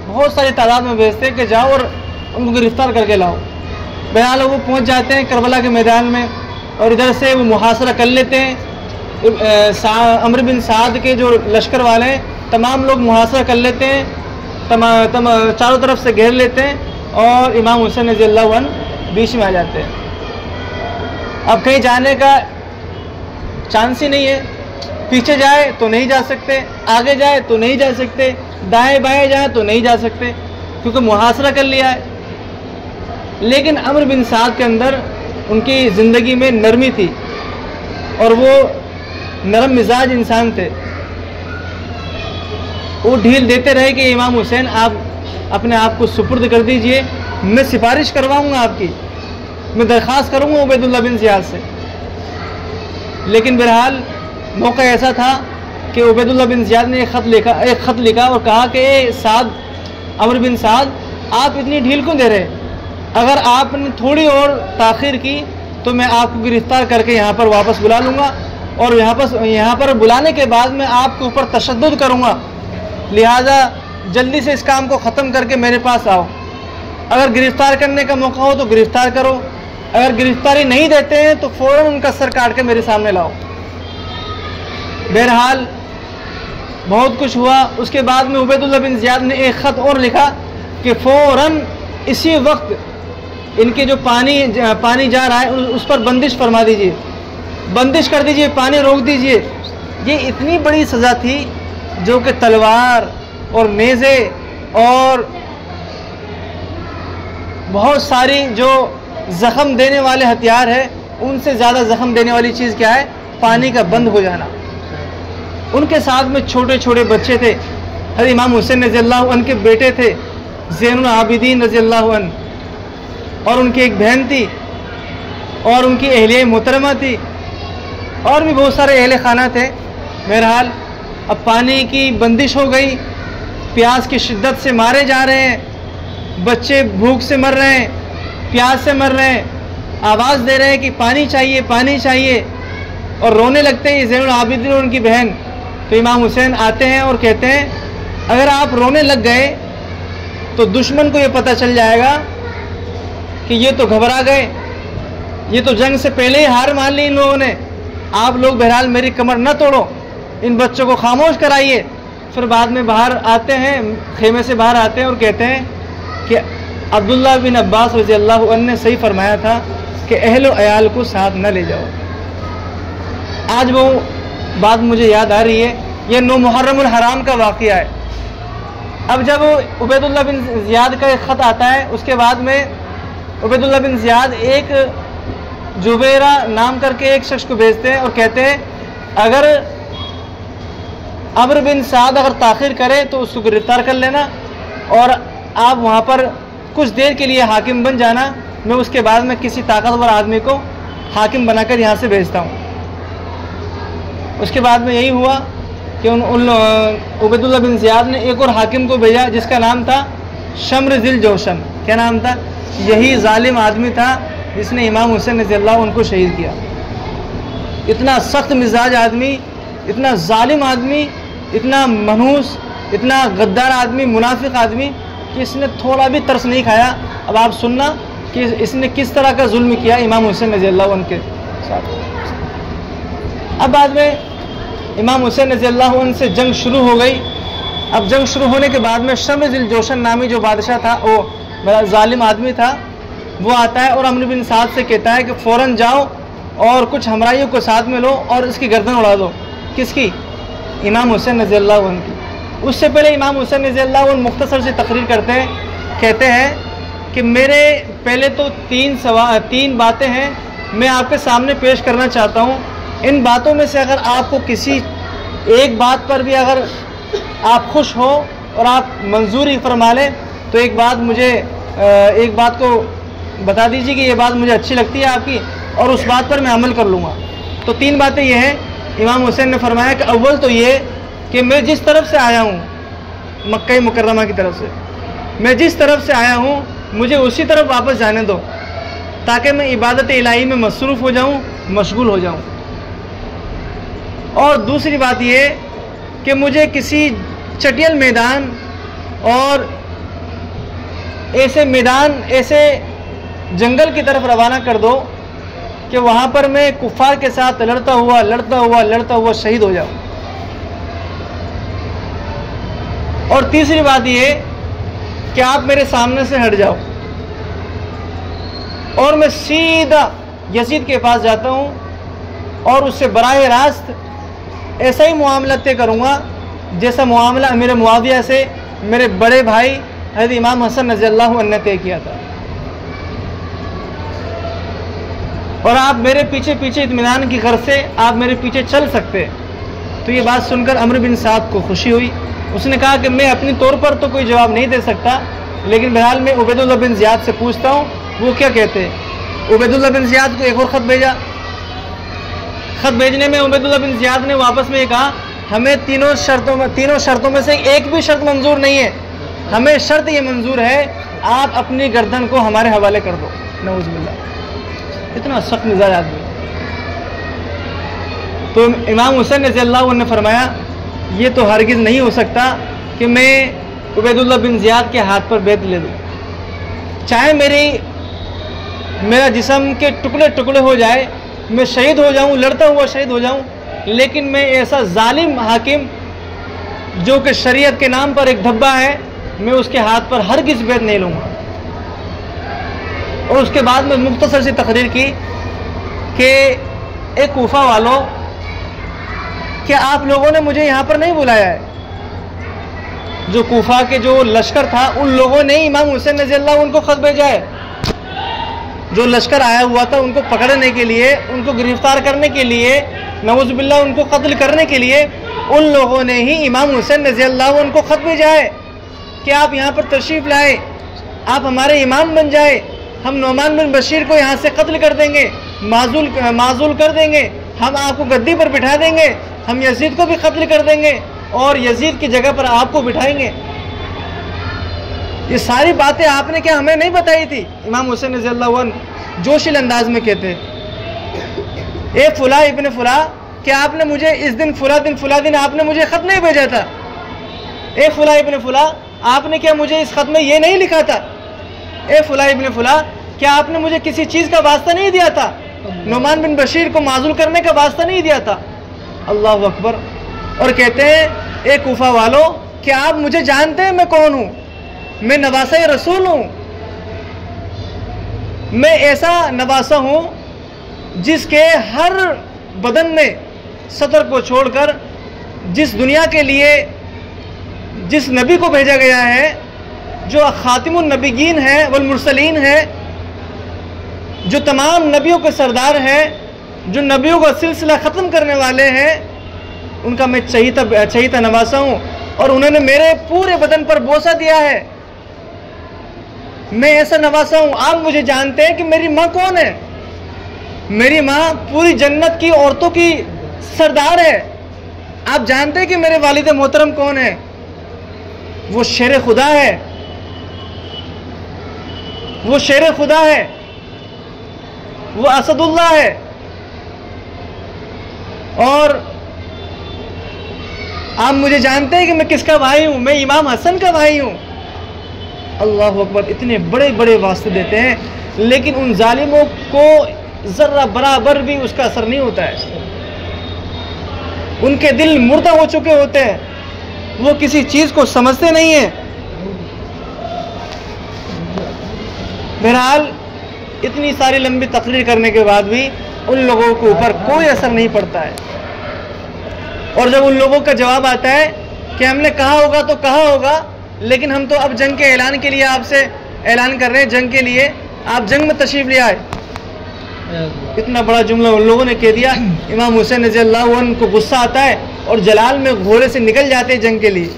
बहुत सारी तादाद में भेजते हैं कि जाओ और उनको गिरफ्तार करके लाओ। बहरहाल वो पहुंच जाते हैं करबला के मैदान में और इधर से वो मुहासरा कर लेते हैं। अम्र बिन साद के जो लश्कर वाले हैं तमाम लोग मुहासरा कर लेते हैं, चारों तरफ से घेर लेते हैं और इमाम हुसैन रज़ियल्लाहु अन्हु बीच में आ जाते हैं। अब कहीं जाने का चांस ही नहीं है, पीछे जाए तो नहीं जा सकते, आगे जाए तो नहीं जा सकते, दाएं बाएं जाए तो नहीं जा सकते, क्योंकि मुहासरा कर लिया है। लेकिन अम्र बिन साद के अंदर उनकी ज़िंदगी में नरमी थी और वो नरम मिजाज इंसान थे। वो ढील देते रहे कि इमाम हुसैन आप अपने आप को सुपुर्द कर दीजिए, मैं सिफारिश करवाऊंगा आपकी, मैं दरख्वास्त करूंगा उबैदुल्लाह बिन ज़ियाद से। लेकिन बहरहाल मौका ऐसा था कि उबैदुल्लाह बिन ज़ियाद ने एक ख़त लिखा और कहा कि साद, अम्र बिन साद, आप इतनी ढील क्यों दे रहे? अगर आपने थोड़ी और ताख़ीर की तो मैं आपको गिरफ़्तार करके यहाँ पर वापस बुला लूँगा और यहाँ पर बुलाने के बाद मैं आपके ऊपर तशद्दुद करूँगा, लिहाजा जल्दी से इस काम को ख़त्म करके मेरे पास आओ। अगर गिरफ़्तार करने का मौका हो तो गिरफ़्तार करो, अगर गिरफ़्तारी नहीं देते हैं तो फ़ौरन उनका सर काट के मेरे सामने लाओ। बहरहाल बहुत कुछ हुआ। उसके बाद में उबैदुल्लाह बिन ज़ियाद ने एक ख़त और लिखा कि फ़ौरन इसी वक्त इनके जो पानी जा रहा है उस पर बंदिश फरमा दीजिए, बंदिश कर दीजिए, पानी रोक दीजिए। ये इतनी बड़ी सज़ा थी जो कि तलवार और नेज़े और बहुत सारी जो ज़ख़म देने वाले हथियार है उनसे ज़्यादा ज़ख़म देने वाली चीज़ क्या है? पानी का बंद हो जाना। उनके साथ में छोटे छोटे बच्चे थे। हज़रत इमाम हुसैन रज़ियल्लाहु अन्हु के बेटे थे ज़ैनुल आबिदीन रज़ियल्लाहु अन्हु, और उनकी एक बहन थी और उनकी अहलिया मोहतरमा थी और भी बहुत सारे अहले खाना थे। बहरहाल अब पानी की बंदिश हो गई, प्यास की शिद्दत से मारे जा रहे हैं, बच्चे भूख से मर रहे हैं, प्यास से मर रहे हैं, आवाज़ दे रहे हैं कि पानी चाहिए, पानी चाहिए, और रोने लगते हैं ज़ैनुल आबिदीन और उनकी बहन। तो इमाम हुसैन आते हैं और कहते हैं अगर आप रोने लग गए तो दुश्मन को ये पता चल जाएगा कि ये तो घबरा गए, ये तो जंग से पहले ही हार मान ली इन लोगों ने। आप लोग बहरहाल मेरी कमर न तोड़ो, इन बच्चों को खामोश कराइए। फिर बाद में बाहर आते हैं, खेमे से बाहर आते हैं और कहते हैं कि अब्दुल्लाह बिन अब्बास रज़ियल्लाहु अन्हु ने सही फरमाया था कि अहल व अयाल को साथ न ले जाओ। आज वो बात मुझे याद आ रही है, यह 9 मुहर्रमुल हराम का वाक़या है। अब जब उबैदुल्लाह बिन ज़ियाद का एक ख़त आता है, उसके बाद में उबैदुल्लाह बिन ज़ियाद एक जुबैरा नाम करके एक शख्स को भेजते हैं और कहते हैं अगर अम्र बिन साद अगर ताख़ीर करे तो उसको गिरफ़्तार कर लेना और आप वहाँ पर कुछ देर के लिए हाकिम बन जाना, मैं उसके बाद में किसी ताकतवर आदमी को हाकिम बनाकर यहाँ से भेजता हूँ। उसके बाद में यही हुआ कि उबैदुल्लाह बिन ज़ियाद ने एक और हाकिम को भेजा जिसका नाम था शम्र ज़िल जोशन। क्या नाम था? यही जालिम आदमी था जिसने इमाम हुसैन रज़ियल्लाहु अन्हु को शहीद किया। इतना सख्त मिजाज आदमी, इतना जालिम आदमी, इतना मनहूस, इतना गद्दार आदमी, मुनाफिक आदमी कि इसने थोड़ा भी तरस नहीं खाया। अब आप सुनना कि इसने किस तरह का जुल्म किया इमाम हुसैन रज़ियल्लाहु अन्हु के साथ। अब बाद में इमाम हुसैन रज़ियल्लाहु अन्हु से जंग शुरू हो गई। अब जंग शुरू होने के बाद में शम्र ज़िल जोशन नामी जो बादशाह था, वो बड़ा जालिम आदमी था, वो आता है और अम्र बिन साद से कहता है कि फ़ौरन जाओ और कुछ हमराइयों को साथ में लो और इसकी गर्दन उड़ा दो। किसकी? इमाम हुसैन रज़ियल्लाहु अन्हु की। उससे पहले इमाम हुसैन रज़ियल्लाहु अन्हु मुख्तसर से तकरीर करते हैं, कहते हैं कि मेरे पहले तो 3 बातें हैं मैं आपके सामने पेश करना चाहता हूँ। इन बातों में से अगर आपको किसी एक बात पर भी अगर आप खुश हो और आप मंजूरी फरमा लें तो एक बात को बता दीजिए कि ये बात मुझे अच्छी लगती है आपकी, और उस बात पर मैं अमल कर लूँगा। तो 3 बातें ये हैं। इमाम हुसैन ने फरमाया कि अव्वल तो ये कि मैं जिस तरफ से आया हूँ, मक्का मुकर्रमा की तरफ से, मैं जिस तरफ से आया हूँ मुझे उसी तरफ वापस जाने दो, ताकि मैं इबादत इलाही में मसरूफ़ हो जाऊँ, मशगूल हो जाऊँ। और दूसरी बात ये कि मुझे किसी चटियल मैदान और ऐसे जंगल की तरफ रवाना कर दो कि वहाँ पर मैं कुफ़ार के साथ लड़ता हुआ शहीद हो जाऊँ। और तीसरी बात ये कि आप मेरे सामने से हट जाओ और मैं सीधा यजीद के पास जाता हूँ और उससे बराह रास्त ऐसा ही मामला तय करूँगा जैसा मामला अमीर मुआविया से मेरे बड़े भाई हज़रत इमाम हसन रज़ियल्लाहु अन्हु ने तय किया था। और आप मेरे पीछे पीछे इत्मीनान की गर्ज से आप मेरे पीछे चल सकते। तो ये बात सुनकर अम्र बिन साद को खुशी हुई। उसने कहा कि मैं अपनी तौर पर तो कोई जवाब नहीं दे सकता, लेकिन बहरहाल मैं उबैदुल्लाह बिन ज़ियाद से पूछता हूँ वो क्या कहते हैं। उबैदुल्लाह बिन ज़ियाद को एक और ख़त भेजा। ख़त भेजने में उबैदुल्लाह बिन ज़ियाद ने वापस में ये कहा, हमें तीनों शर्तों में से एक भी शर्त मंजूर नहीं है, हमें शर्त ये मंजूर है आप अपनी गर्दन को हमारे हवाले कर दो। नऊज़ बिल्लाह, इतना सख्त मिजाज आदमी। तो इमाम हुसैन रज़ियल्लाहु अन्हु ने फरमाया ये तो हरगिज़ नहीं हो सकता कि मैं उबैदुल्लाह बिन ज़ियाद के हाथ पर बैत ले दूँ, चाहे मेरा जिस्म के टुकड़े टुकड़े हो जाए, मैं शहीद हो जाऊँ, लड़ता हुआ शहीद हो जाऊँ, लेकिन मैं ऐसा जालिम हाकिम जो कि शरीयत के नाम पर एक धब्बा है, मैं उसके हाथ पर हरगिज़ बैत नहीं लूँगा। और उसके बाद में मुख्तसर सी तकरीर की कि एक कूफा वालों, क्या आप लोगों ने मुझे यहाँ पर नहीं बुलाया है? जो कूफा के जो लश्कर था उन लोगों ने इमाम हुसैन रज़ियल्लाहु उनको ख़त भेजा है। जो लश्कर आया हुआ था उनको पकड़ने के लिए, उनको गिरफ्तार करने के लिए, नऊज़ बिल्लाह उनको कत्ल करने के लिए उन लोगों ने ही इमाम हुसैन रज़ियल्लाहु उनको ख़त भेजा है कि आप यहाँ पर तशरीफ़ लाए, आप हमारे इमाम बन जाए, हम नोमान बिन बशीर को यहाँ से कत्ल कर देंगे, माजूल कर देंगे, हम आपको गद्दी पर बिठा देंगे, हम यजीद को भी कत्ल कर देंगे और यजीद की जगह पर आपको बिठाएंगे। ये सारी बातें आपने क्या हमें नहीं बताई थी? इमाम हुसैन रज़ियल्लाहु अन्हु जोशिल अंदाज में कहते, ए फुला इब्न फुला, क्या आपने मुझे इस दिन फुला दिन आपने मुझे ख़त नहीं भेजा था? ए फुला इब्न फुला, आपने क्या मुझे इस ख़त में ये नहीं लिखा था? ए फुला इब्न फुला, क्या आपने मुझे किसी चीज़ का वास्ता नहीं दिया था? नोमान बिन बशीर को माजूल करने का वास्ता नहीं दिया था? अल्लाह अकबर। और कहते हैं, ए कूफा वालों, क्या आप मुझे जानते हैं मैं कौन हूँ? मैं नवासा रसूल हूँ। मैं ऐसा नवासा हूँ जिसके हर बदन में सतर को छोड़कर जिस दुनिया के लिए जिस नबी को भेजा गया है, जो खातिमुन नबीयीन है वल मुरसलीन है, जो तमाम नबियों के सरदार हैं, जो नबियों का सिलसिला ख़त्म करने वाले हैं, उनका मैं चहीता नवासा हूँ। और उन्होंने मेरे पूरे बदन पर बोसा दिया है। मैं ऐसा नवासा हूँ। आप मुझे जानते हैं कि मेरी माँ कौन है? मेरी माँ पूरी जन्नत की औरतों की सरदार है। आप जानते हैं कि मेरे वालिद मोहतरम कौन है? वो शेर खुदा है, वो शेर खुदा है, वो असदुल्लाह है। और आप मुझे जानते हैं कि मैं किसका भाई हूँ? मैं इमाम हसन का भाई हूँ। अल्लाह अकबर। इतने बड़े बड़े वास्ते देते हैं, लेकिन उन जालिमों को ज़र्रा बराबर भी उसका असर नहीं होता है। उनके दिल मुर्दा हो चुके होते हैं, वो किसी चीज़ को समझते नहीं हैं। बहरहाल इतनी सारी लंबी तकरीर करने के बाद भी उन लोगों के ऊपर कोई असर नहीं पड़ता है। और जब उन लोगों का जवाब आता है कि हमने कहा होगा तो कहा होगा, लेकिन हम तो अब जंग के ऐलान के लिए आपसे ऐलान कर रहे हैं, जंग के लिए आप जंग में तशरीफ़ ले आए। इतना बड़ा जुमला उन लोगों ने कह दिया। इमाम हुसैन रज़ियल्लाहु अन्हु को गुस्सा आता है और जलाल में घोड़े से निकल जाते हैं जंग के लिए,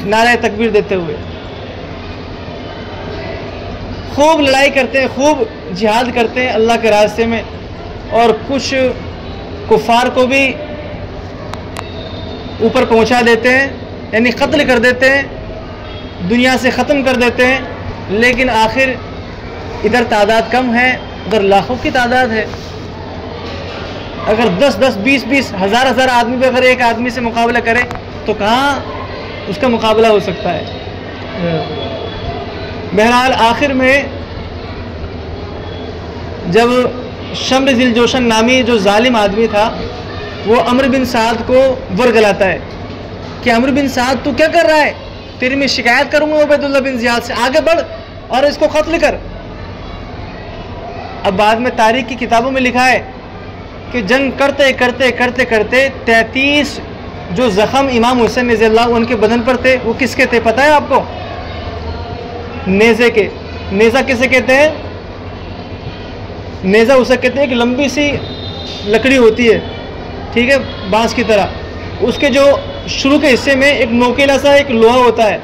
नारे तकबीर देते हुए। खूब लड़ाई करते हैं, खूब जिहाद करते हैं अल्लाह के रास्ते में, और कुछ कुफार को भी ऊपर पहुंचा देते हैं, यानी कत्ल कर देते हैं, दुनिया से ख़त्म कर देते हैं। लेकिन आखिर इधर तादाद कम है, उधर लाखों की तादाद है। अगर 10-10, 20-20, हज़ार आदमी भी अगर एक आदमी से मुकाबला करे तो कहाँ उसका मुकाबला हो सकता है। बहरहाल आखिर में जब शम्र ज़िल जोशन नामी जो जालिम आदमी था वो अमर बिन साद को वरगलाता है कि अमर बिन साद तू क्या कर रहा है, तेरी मैं शिकायत करूंगा उबैदुल्लाह बिन ज़ियाद से, आगे बढ़ और इसको कत्ल कर। अब बाद में तारीख की किताबों में लिखा है कि जंग करते करते करते करते 33 जो ज़ख़म इमाम हुसैन रज़ियल्लाहु अन्हु के बदन पर थे वो किसके थे पता है आपको? नेज़े के। नेज़ा किसे कहते हैं? नेज़ा उसे कहते हैं, एक लंबी सी लकड़ी होती है, ठीक है, बांस की तरह। उसके जो शुरू के हिस्से में एक नोकीला सा एक लोहा होता है,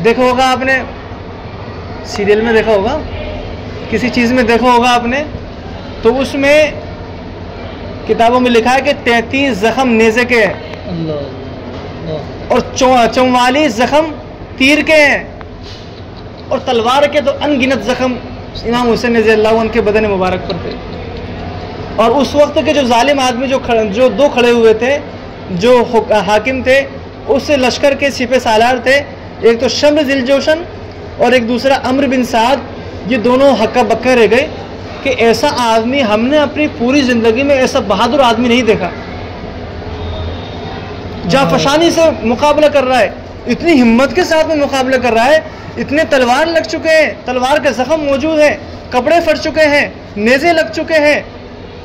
देखा होगा आपने, सीरियल में देखा होगा, किसी चीज़ में देखा होगा आपने। तो उसमें किताबों में लिखा है कि 33 ज़ख़म नेज़े के हैं और 44 ज़ख़म तीर के हैं, और तलवार के तो अनगिनत ज़ख़म इमाम हुसैन रज़ियल्लाहु अन्हु के बदन मुबारक पर थे। और उस वक्त के जो जालिम आदमी जो दो खड़े हुए थे, जो हाकिम थे, उससे लश्कर के सिपह सालार थे, एक तो शम्र ज़िल जोशन और एक दूसरा अम्र बिन साद। ये दोनों हक्का बक्का रह गए कि ऐसा आदमी हमने अपनी पूरी ज़िंदगी में ऐसा बहादुर आदमी नहीं देखा, जाफशानी से मुकाबला कर रहा है, इतनी हिम्मत के साथ में मुकाबला कर रहा है, इतने तलवार लग चुके हैं, तलवार के ज़ख़म मौजूद हैं, कपड़े फट चुके हैं, नेज़े लग चुके हैं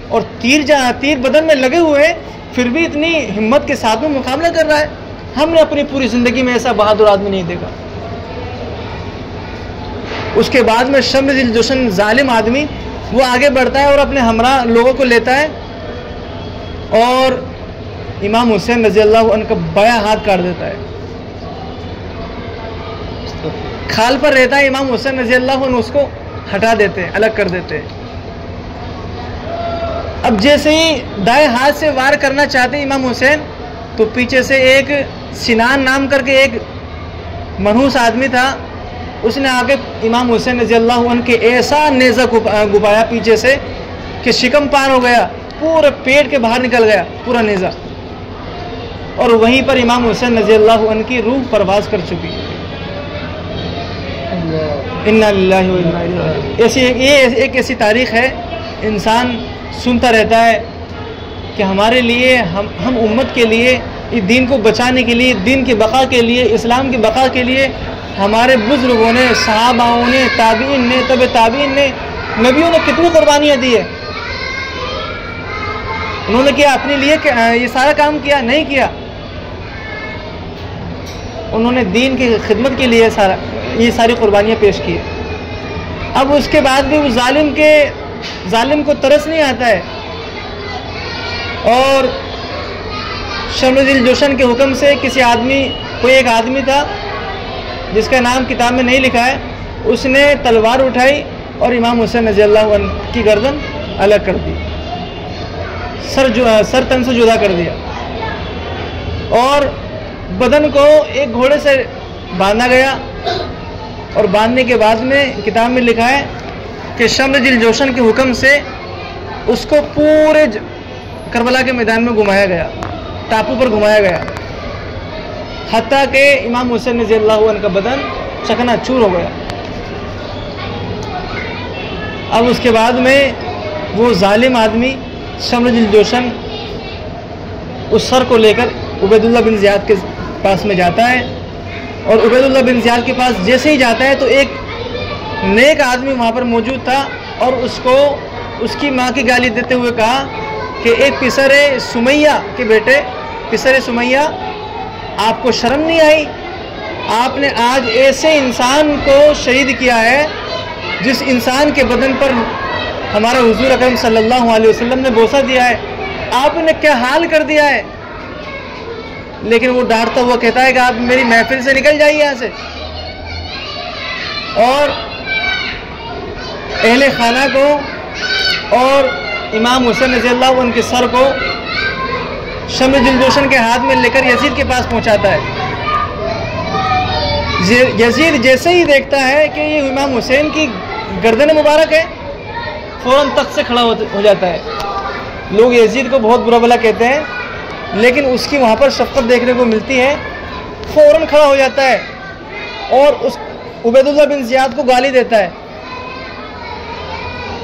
और तीर बदन में लगे हुए हैं, फिर भी इतनी हिम्मत के साथ में मुकाबला कर रहा है। हमने अपनी पूरी ज़िंदगी में ऐसा बहादुर आदमी नहीं देखा। उसके बाद में शम्र ज़िल जोशन जालिम आदमी वो आगे बढ़ता है और अपने हमरा लोगों को लेता है और इमाम हुसैन रज़ियल्लाहु अन्हु का बायां हाथ काट देता है। खाल पर रहता है इमाम हुसैन रज़ियल्लाहु अन्हु, उसको हटा देते हैं, अलग कर देते हैं। अब जैसे ही दाएं हाथ से वार करना चाहते हैं इमाम हुसैन, तो पीछे से एक सिनान नाम करके एक मनहूस आदमी था, उसने आके इमाम हुसैन रज़ियल्लाहु अन्हु के ऐसा नेज़ा गुपाया पीछे से कि शिकम पार हो गया, पूरे पेट के बाहर निकल गया पूरा नेज़ा, और वहीं पर इमाम हुसैन रज़ियल्लाहु अन्हु की रूह परवाज़ कर चुकी। इन्ना लिल्लाहि व इन्ना इलैहि राजिऊन। ये एक ऐसी तारीख़ है, इंसान सुनता रहता है कि हमारे लिए हम उम्मत के लिए, इस दीन को बचाने के लिए, दीन की बका के लिए, इस्लाम की बका के लिए हमारे बुजुर्गों ने, सहाबाओं ने, ताबीन ने, तबे ताबीन ने, नबियों ने कितनी कुर्बानियाँ दी है। उन्होंने क्या अपने लिए ये सारा काम किया? नहीं किया। उन्होंने दीन की खिदमत के लिए ये सारी कुर्बानियाँ पेश की। अब उसके बाद भी उस जालिम को तरस नहीं आता है, और शम्र ज़िल जोशन के हुक्म से कोई एक आदमी था जिसका नाम किताब में नहीं लिखा है, उसने तलवार उठाई और इमाम हुसैन रज़ियल्लाहु अन्हु की गर्दन अलग कर दी, सर तन से जुदा कर दिया, और बदन को एक घोड़े से बांधा गया। और बांधने के बाद में किताब में लिखा है कि शम्र ज़िल जोशन के हुक्म से उसको पूरे करबला के मैदान में घुमाया गया, टापू पर घुमाया गया, हत्ता के इमाम हुसैन रज़ियल्लाहु अन्हु का बदन चकनाचूर हो गया। अब उसके बाद में वो जालिम आदमी शम्र ज़िल जोशन उस सर को लेकर उबैदुल्लाह बिन ज़ियाद के पास में जाता है, और उबैदुल्लाह बिन ज़ियाद के पास जैसे ही जाता है तो एक नेक आदमी वहाँ पर मौजूद था, और उसको उसकी माँ की गाली देते हुए कहा कि एक पिसरे सुमैया के बेटे, पिसरे सुमैया, आपको शर्म नहीं आई? आपने आज ऐसे इंसान को शहीद किया है जिस इंसान के बदन पर हमारा हुजूर अकरम सल्लल्लाहु अलैहि वसल्लम ने बोसा दिया है, आपने क्या हाल कर दिया है? लेकिन वो डांटता हुआ कहता है कि आप मेरी महफिल से निकल जाइए यहाँ से। और अहले खाना को और इमाम हुसैन रज़ियल्लाहु अन्हु उनके सर को शम्र जुलजोशन के हाथ में लेकर यजीद के पास पहुंचाता है। यजीद जैसे ही देखता है कि ये इमाम हुसैन की गर्दन मुबारक है, फ़ौरन तख्त से खड़ा हो जाता है। लोग यजीद को बहुत बुरा भला कहते हैं, लेकिन उसकी वहाँ पर शफ़क़त देखने को मिलती है। फ़ौरन खड़ा हो जाता है और उस उबैदुल्लाह बिन ज़ियाद को गाली देता है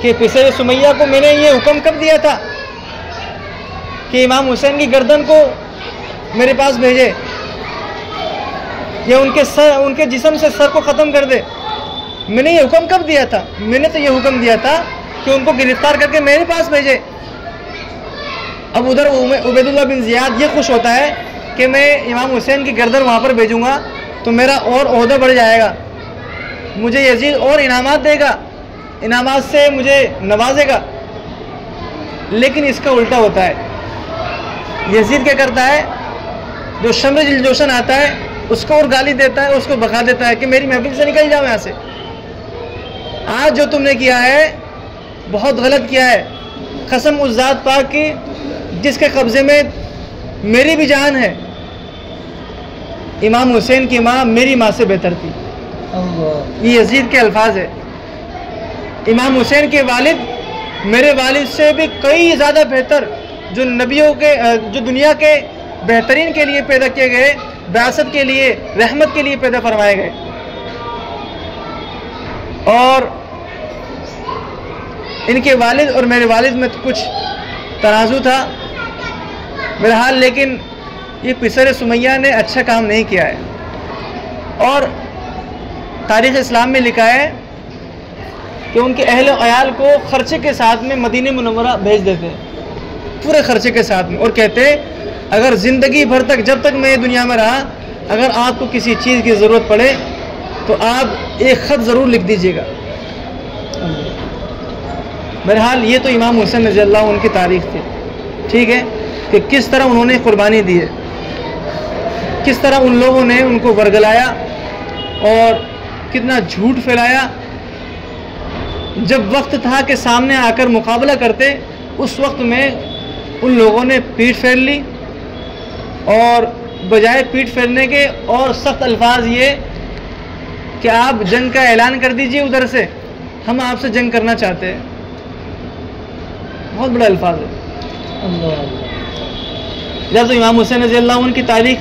कि पिसर सुमैया को मैंने ये हुक्म कब दिया था कि इमाम हुसैन की गर्दन को मेरे पास भेजे या उनके जिस्म से सर को ख़त्म कर दे। मैंने ये हुक्म कब दिया था? मैंने तो ये हुक्म दिया था कि उनको गिरफ्तार करके मेरे पास भेजे। अब उधर उबैदुल्लाह बिन ज़ियाद ये खुश होता है कि मैं इमाम हुसैन की गर्दन वहाँ पर भेजूँगा तो मेरा और ओहदा बढ़ जाएगा, मुझे यजीद और इनामात देगा, इनामात से मुझे नवाजेगा। लेकिन इसका उल्टा होता है। यजीद क्या करता है, जो शम्र जुलजोशन आता है उसको और गाली देता है, उसको भगा देता है कि मेरी महफिल से निकल जाओ यहाँ से। आज जो तुमने किया है बहुत गलत किया है। कसम उस ज़ात पाक की जिसके कब्ज़े में मेरी भी जान है। इमाम हुसैन की माँ मेरी माँ से बेहतर थी। ये यजीद के अल्फाज है। इमाम हुसैन के वालिद मेरे वालिद से भी कई ज़्यादा बेहतर, जो नबियों के जो दुनिया के बेहतरीन के लिए पैदा किए गए, बासत के लिए, रहमत के लिए पैदा फरमाए गए। और इनके वालिद और मेरे वालिद में तो कुछ तराजू था बहरहाल, लेकिन ये पिसर सुमैया ने अच्छा काम नहीं किया है। और तारीख़ इस्लाम में लिखा है कि उनके अहल अयाल को ख़र्चे के साथ में मदीने मुनव्वरा भेज देते हैं, पूरे ख़र्चे के साथ में, और कहते हैं अगर ज़िंदगी भर तक, जब तक मैं दुनिया में रहा, अगर आपको किसी चीज़ की ज़रूरत पड़े तो आप एक ख़त ज़रूर लिख दीजिएगा। बहरहाल ये तो इमाम हुसैन रज़ियल्लाहु अन्हु उनकी तारीख़ थी, ठीक है, कि किस तरह उन्होंने कुर्बानी दी है, किस तरह उन लोगों ने उनको वर्गलाया और कितना झूठ फैलाया। जब वक्त था कि सामने आकर मुकाबला करते, उस वक्त में उन लोगों ने पीठ फेर ली, और बजाय पीठ फेरने के और सख्त अल्फाज ये कि आप जंग का ऐलान कर दीजिए, उधर से हम आपसे जंग करना चाहते हैं। बहुत बड़ा अल्फाज है। जब तो इमाम हुसैन रज़ियल्लाहु अन्हु की तारीख़।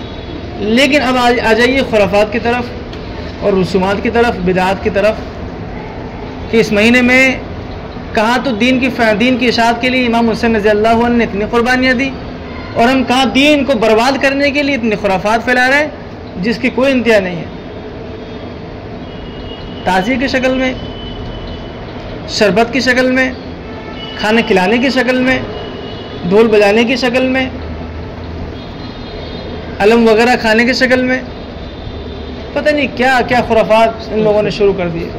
लेकिन अब आ जाइए खुराफात की तरफ और रसूमात की तरफ, बिदात की तरफ, कि इस महीने में कहाँ तो दीन की इशाअत के लिए इमाम हुसैन रज़ियल्लाहु अन्हु ने इतनी कुर्बानियाँ दी, और हम कहाँ दीन को बर्बाद करने के लिए इतने खुराफात फैला रहे हैं जिसकी कोई इंतहा नहीं है। ताज़िए की शक्ल में, शरबत की शक्ल में, खाना खिलाने की शक्ल में, ढोल बजाने की शक्ल में, अलम वगैरह खाने की शक्ल में, पता नहीं क्या क्या खुराफात इन लोगों ने शुरू कर दिए।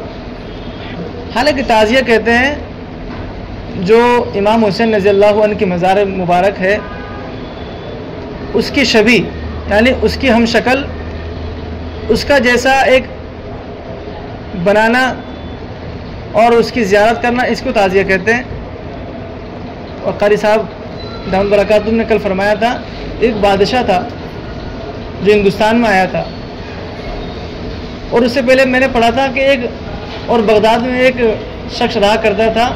हालांकि ताज़िया कहते हैं जो इमाम हुसैन रज़ियल्लाहु अन्हु की मज़ार मुबारक है, उसकी शबी यानी उसकी हम शक्ल, उसका जैसा एक बनाना और उसकी ज़ियारत करना, इसको ताज़िया कहते हैं। और कारी साहब दामद बरकातुहू ने कल फरमाया था, एक बादशाह था जो हिंदुस्तान में आया था, और उससे पहले मैंने पढ़ा था कि एक और बगदाद में एक शख्स रहा करता था,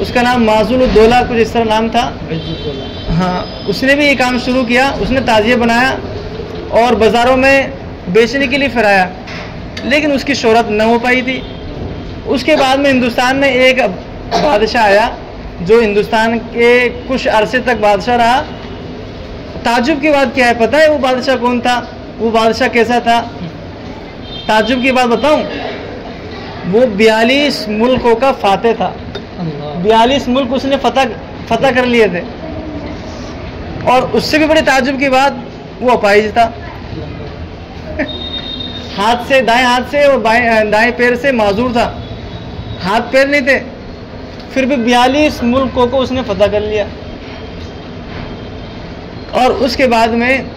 उसका नाम माजुल-उद-दौला कुछ इस तरह नाम था। हाँ, उसने भी ये काम शुरू किया। उसने ताज़िया बनाया और बाज़ारों में बेचने के लिए फिराया, लेकिन उसकी शोहरत न हो पाई थी। उसके बाद में हिंदुस्तान में एक बादशाह आया जो हिंदुस्तान के कुछ अरसे तक बादशाह रहा। ताज्जुब की बात क्या है पता है? वो बादशाह कौन था, वो बादशाह कैसा था? ताज्जुब की बात बताऊं, वो 42 मुल्कों का फातेह था। 42 मुल्क उसने फतह कर लिए थे। और उससे भी बड़ी ताज्जुब की बात, वो अपाहिज था। हाथ से, दाएं हाथ से और दाएं पैर से माजूर था, हाथ पैर नहीं थे, फिर भी 42 मुल्कों को उसने फतह कर लिया। और उसके बाद में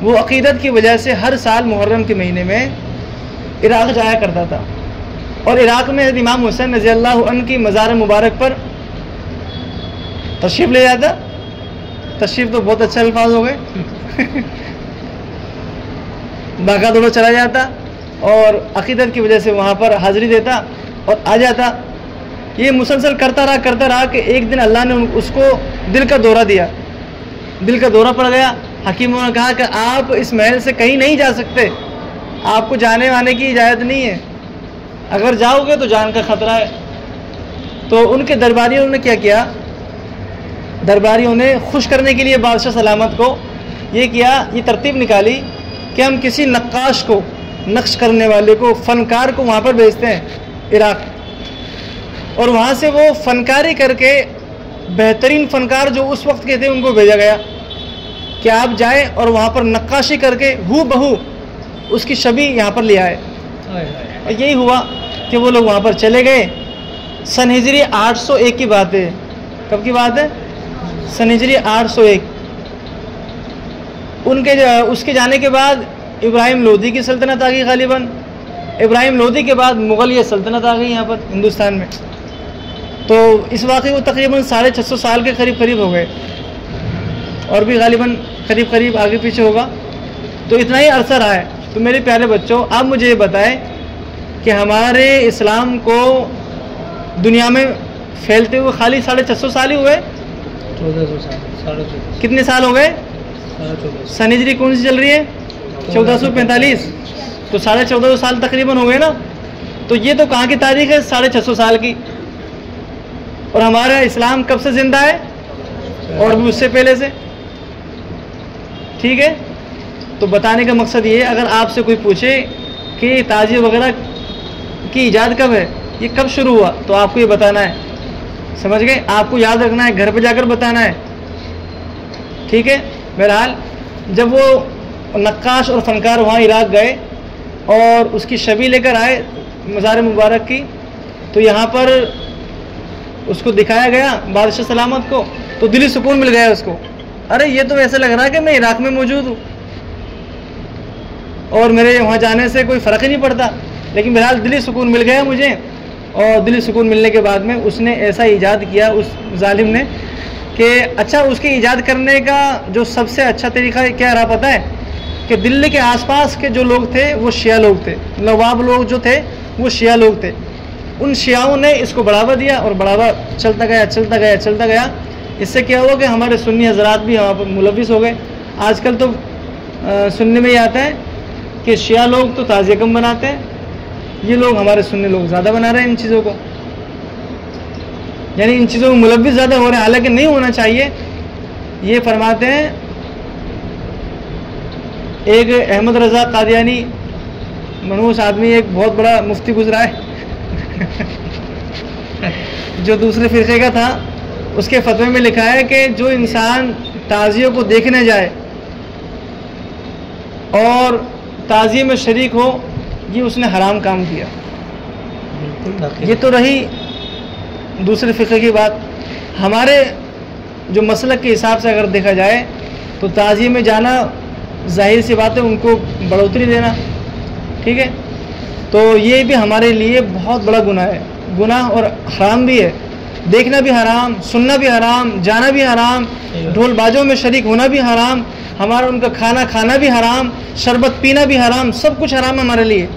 वो अक़ीदत की वजह से हर साल मुहर्रम के महीने में इराक़ जाया करता था और इराक़ में इमाम हुसैन रज़ी अल्लाह अन्हु की मज़ार मुबारक पर तशरीफ़ ले जाता। तशरीफ़ तो बहुत अच्छा अल्फाज हो गए बाकायदा चला जाता और अक़ीदत की वजह से वहाँ पर हाज़िरी देता और आ जाता। ये मुसलसल करता रहा कि एक दिन अल्लाह ने उसको दिल का दौरा दिया। दिल का दौरा पड़ गया। हकीमों ने कहा कि आप इस महल से कहीं नहीं जा सकते, आपको जाने आने की इजाज़त नहीं है, अगर जाओगे तो जान का ख़तरा है। तो उनके दरबारियों ने क्या किया, दरबारियों ने खुश करने के लिए बादशाह सलामत को ये किया, ये तरतीब निकाली कि हम किसी नक्काश को, नक्श करने वाले को, फ़नकार को वहाँ पर भेजते हैं इराक़, और वहाँ से वो फ़नकारी करके बेहतरीन फ़नकार जो उस वक्त के थे उनको भेजा गया कि आप जाएं और वहाँ पर नक्काशी करके हू बहू उसकी छवि यहाँ पर ले आए। और यही हुआ कि वो लोग वहाँ पर चले गए। सन हिजरी 801 की बात है। कब की बात है? सन हिजरी 801। उसके जाने के बाद इब्राहिम लोदी की सल्तनत आ गई गालिबन। इब्राहिम लोदी के बाद मुग़लिया सल्तनत आ गई यहाँ पर हिंदुस्तान में। तो इस वाक़े को तकरीबन 650 साल के करीब हो गए और भी गालिबन करीब आगे पीछे होगा। तो इतना ही अरसा रहा है। तो मेरे प्यारे बच्चों, आप मुझे ये बताएं कि हमारे इस्लाम को दुनिया में फैलते हुए खाली 650 साल ही हुए? 1400 साल, 1450। कितने साल हो गए? 1450। सन हिजरी कौन सी चल रही है? 1445। तो 1450 साल तकरीबन हो गए ना। तो ये तो कहाँ की तारीख है? 650 साल की। और हमारा इस्लाम कब से ज़िंदा है? और भी उससे पहले से। ठीक है। तो बताने का मकसद ये है, अगर आपसे कोई पूछे कि ताज़िया वगैरह की इजाद कब है, ये कब शुरू हुआ, तो आपको ये बताना है। समझ गए? आपको याद रखना है, घर पे जाकर बताना है। ठीक है। बहरहाल जब वो नक्काश और फ़नकार वहाँ इराक़ गए और उसकी छवि लेकर आए मज़ार मुबारक की, तो यहाँ पर उसको दिखाया गया बादशाह सलामत को, तो दिली सुकून मिल गया उसको। अरे ये तो ऐसा लग रहा है कि मैं इराक़ में मौजूद हूँ और मेरे वहाँ जाने से कोई फ़र्क ही नहीं पड़ता। लेकिन बहरहाल दिली सुकून मिल गया मुझे। और दिली सुकून मिलने के बाद में उसने ऐसा ईजाद किया उस जालिम ने कि अच्छा, उसके ईजाद करने का जो सबसे अच्छा तरीका क्या रहा पता है? कि दिल्ली के आसपास के जो लोग थे वो शिया लोग थे, नवाब लोग जो थे वो शिया लोग थे। उन शियाओं ने इसको बढ़ावा दिया और बढ़ावा चलता गया। इससे क्या हुआ कि हमारे सुन्नी हजरात भी वहाँ पर मुलविस हो गए। आजकल तो सुनने में ही आता है कि शिया लोग तो ताज़िया कम बनाते हैं, ये लोग हमारे सुन्नी लोग ज़्यादा बना रहे हैं इन चीज़ों को, यानी इन चीज़ों में मुलविस ज़्यादा हो रहे हैं, हालांकि नहीं होना चाहिए। ये फरमाते हैं, एक अहमद रज़ा कादियानी मनहूस आदमी, एक बहुत बड़ा मुफ्ती गुजरा है जो दूसरे फ़िरक़े का था, उसके फतवे में लिखा है कि जो इंसान ताज़ियों को देखने जाए और ताज़िये में शरीक हो, ये उसने हराम काम किया। ये तो रही दूसरे फ़िक़े की बात। हमारे जो मसलक के हिसाब से अगर देखा जाए तो ताज़िये में जाना ज़ाहिर सी बात है, उनको बढ़ोतरी देना। ठीक है। तो ये भी हमारे लिए बहुत बड़ा गुनाह है, गुनाह और हराम भी है। देखना भी हराम, सुनना भी हराम, जाना भी हराम, ढोल बाजों में शरीक होना भी हराम, हमारा उनका खाना खाना भी हराम, शरबत पीना भी हराम, सब कुछ हराम हमारे लिए।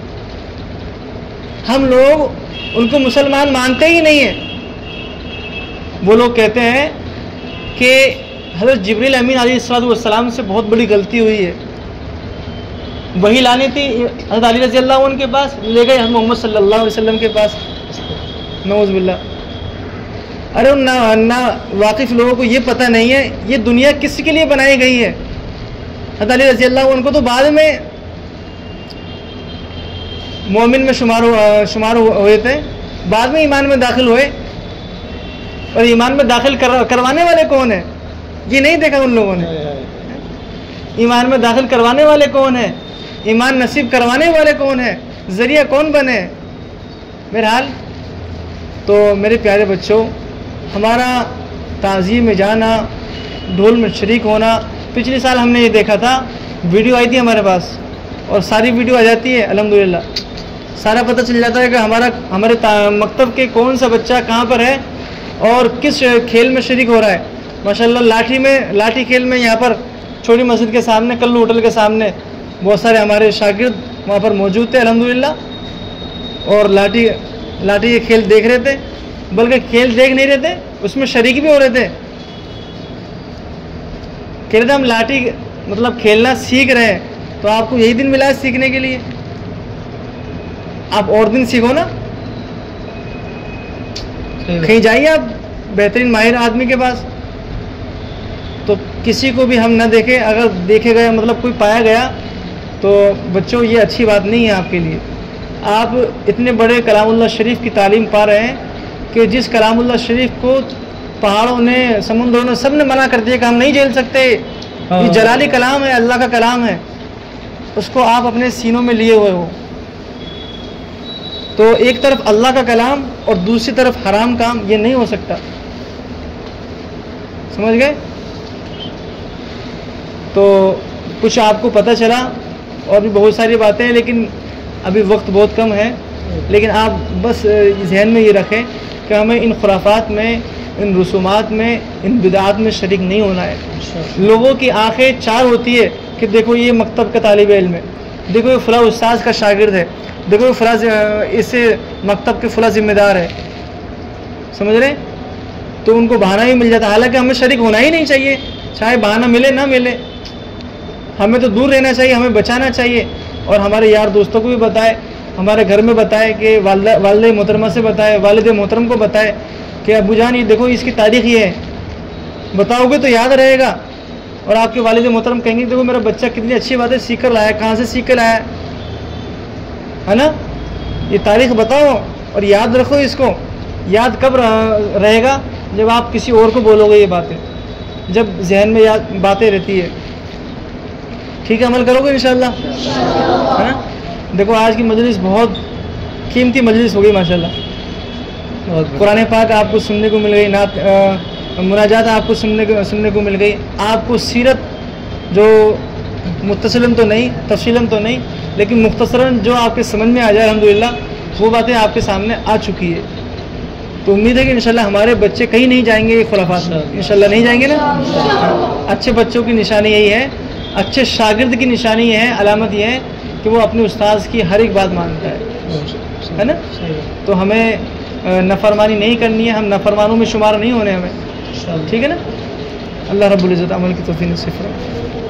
हम लोग उनको मुसलमान मानते ही नहीं हैं। वो लोग कहते हैं कि हज़रत जिब्रील अमीन अलैहिस्सलाम से बहुत बड़ी गलती हुई है, वही लानी थी हज़रत अली रज़ी अल्लाह अन्हु के पास, ले गए हज़रत मोहम्मद सल्लल्लाहु अलैहि वसल्लम के पास, नऊज़ बिल्लाह। अरे उन ना वाकिफ़ लोगों को ये पता नहीं है ये दुनिया किस के लिए बनाई गई है। हज़रत अली रज़ी अल्लाह अन्हु को तो बाद में मोमिन में शुमार हुए थे, बाद में ईमान में दाखिल हुए। और ईमान में दाखिल करवाने वाले कौन है, ये नहीं देखा उन लोगों ने। ईमान में दाखिल करवाने वाले कौन है, ईमान नसीब करवाने वाले कौन है, ज़रिया कौन बने। बहरहाल तो मेरे प्यारे बच्चों, हमारा ताज़िये में जाना, ढोल में शरीक होना, पिछले साल हमने ये देखा था वीडियो आई थी हमारे पास और सारी वीडियो आ जाती है अल्हम्दुलिल्लाह, सारा पता चल जाता है कि हमारे मकतब के कौन सा बच्चा कहाँ पर है और किस खेल में शरीक हो रहा है। माशाल्लाह लाठी खेल में यहाँ पर छोटी मस्जिद के सामने कल्लू होटल के सामने बहुत सारे हमारे शागिर्द वहाँ पर मौजूद थे अल्हम्दुलिल्लाह, और लाठी ये खेल देख रहे थे, बल्कि खेल देख नहीं रहे थे, उसमें शरीक भी हो रहे थे। कह रहे थे हम लाठी मतलब खेलना सीख रहे हैं, तो आपको यही दिन मिला है सीखने के लिए, आप और दिन सीखो ना, कहीं जाइए आप बेहतरीन माहिर आदमी के पास। तो किसी को भी हम ना देखें, अगर देखे गए मतलब कोई पाया गया तो बच्चों ये अच्छी बात नहीं है आपके लिए। आप इतने बड़े कलामुल्लाह शरीफ की तालीम पा रहे हैं कि जिस कलामुल्लाह शरीफ को पहाड़ों ने, समुद्रों ने, सब ने मना कर दिया कि हम नहीं झेल सकते, ये जलाली कलाम है, अल्लाह का कलाम है, उसको आप अपने सीनों में लिए हुए हो। तो एक तरफ अल्लाह का कलाम और दूसरी तरफ हराम काम, ये नहीं हो सकता, समझ गए। तो कुछ आपको पता चला और भी बहुत सारी बातें हैं, लेकिन अभी वक्त बहुत कम है। लेकिन आप बस जहन में ये रखें कि हमें इन खुराफात में, इन रसूमात में, इन बिदात में शरीक नहीं होना है। लोगों की आंखें चार होती है कि देखो ये मकतब का तालिब इल्म है, देखो ये फ़लाँ उस्ताद का शागिर्द है, देखो ये फ़लाँ इससे मकतब के फ़लाँ ज़िम्मेदार है, समझ रहे। तो उनको बहाना ही मिल जाता है, हालांकि हमें शरीक होना ही नहीं चाहिए, चाहे बहाना मिले ना मिले, हमें तो दूर रहना चाहिए, हमें बचाना चाहिए। और हमारे यार दोस्तों को भी बताए, हमारे घर में बताए कि वालिद मोहतरमा से बताए, वालिद मोहतरम को बताए कि अबू जान ये देखो इसकी तारीख़ ये है, बताओगे तो याद रहेगा। और आपके वालिद मोहतरम कहेंगे देखो मेरा बच्चा कितनी अच्छी बातें सीख कर लाया, कहाँ से सीख कर लाया है ना, ये तारीख़ बताओ और याद रखो। इसको याद कब रहेगा, जब आप किसी और को बोलोगे ये बातें, जब जहन में याद बातें रहती है। ठीक है, अमल करोगे इंशाअल्लाह, है ना। देखो आज की मजलिस बहुत कीमती मजलिस हो गई माशाअल्लाह। कुरान पाक आपको सुनने को मिल गई, नात मुनाजात आपको सुनने को मिल गई, आपको सीरत जो मुत्तसिलन तो नहीं, तफसीलन तो नहीं, लेकिन मुख्तसरन जो आपके समझ में आ जाए अल्हम्दुलिल्लाह, वो बातें आपके सामने आ चुकी है। तो उम्मीद है कि इंशाल्लाह हमारे बच्चे कहीं नहीं जाएंगे खुराफात में, इंशाल्लाह नहीं जाएंगे ना। अच्छे बच्चों की निशानी यही है, अच्छे शागिर्द की निशानी ये है, अलामत ये है कि वो अपने उस्ताद की हर एक बात मानता है ना। तो हमें नफरमानी नहीं करनी है, हम नफरमानों में शुमार नहीं होने हमें, ठीक है ना। अल्लाह रब्बुल इज़्ज़त अमल की तौफीक नसीब फरमाए।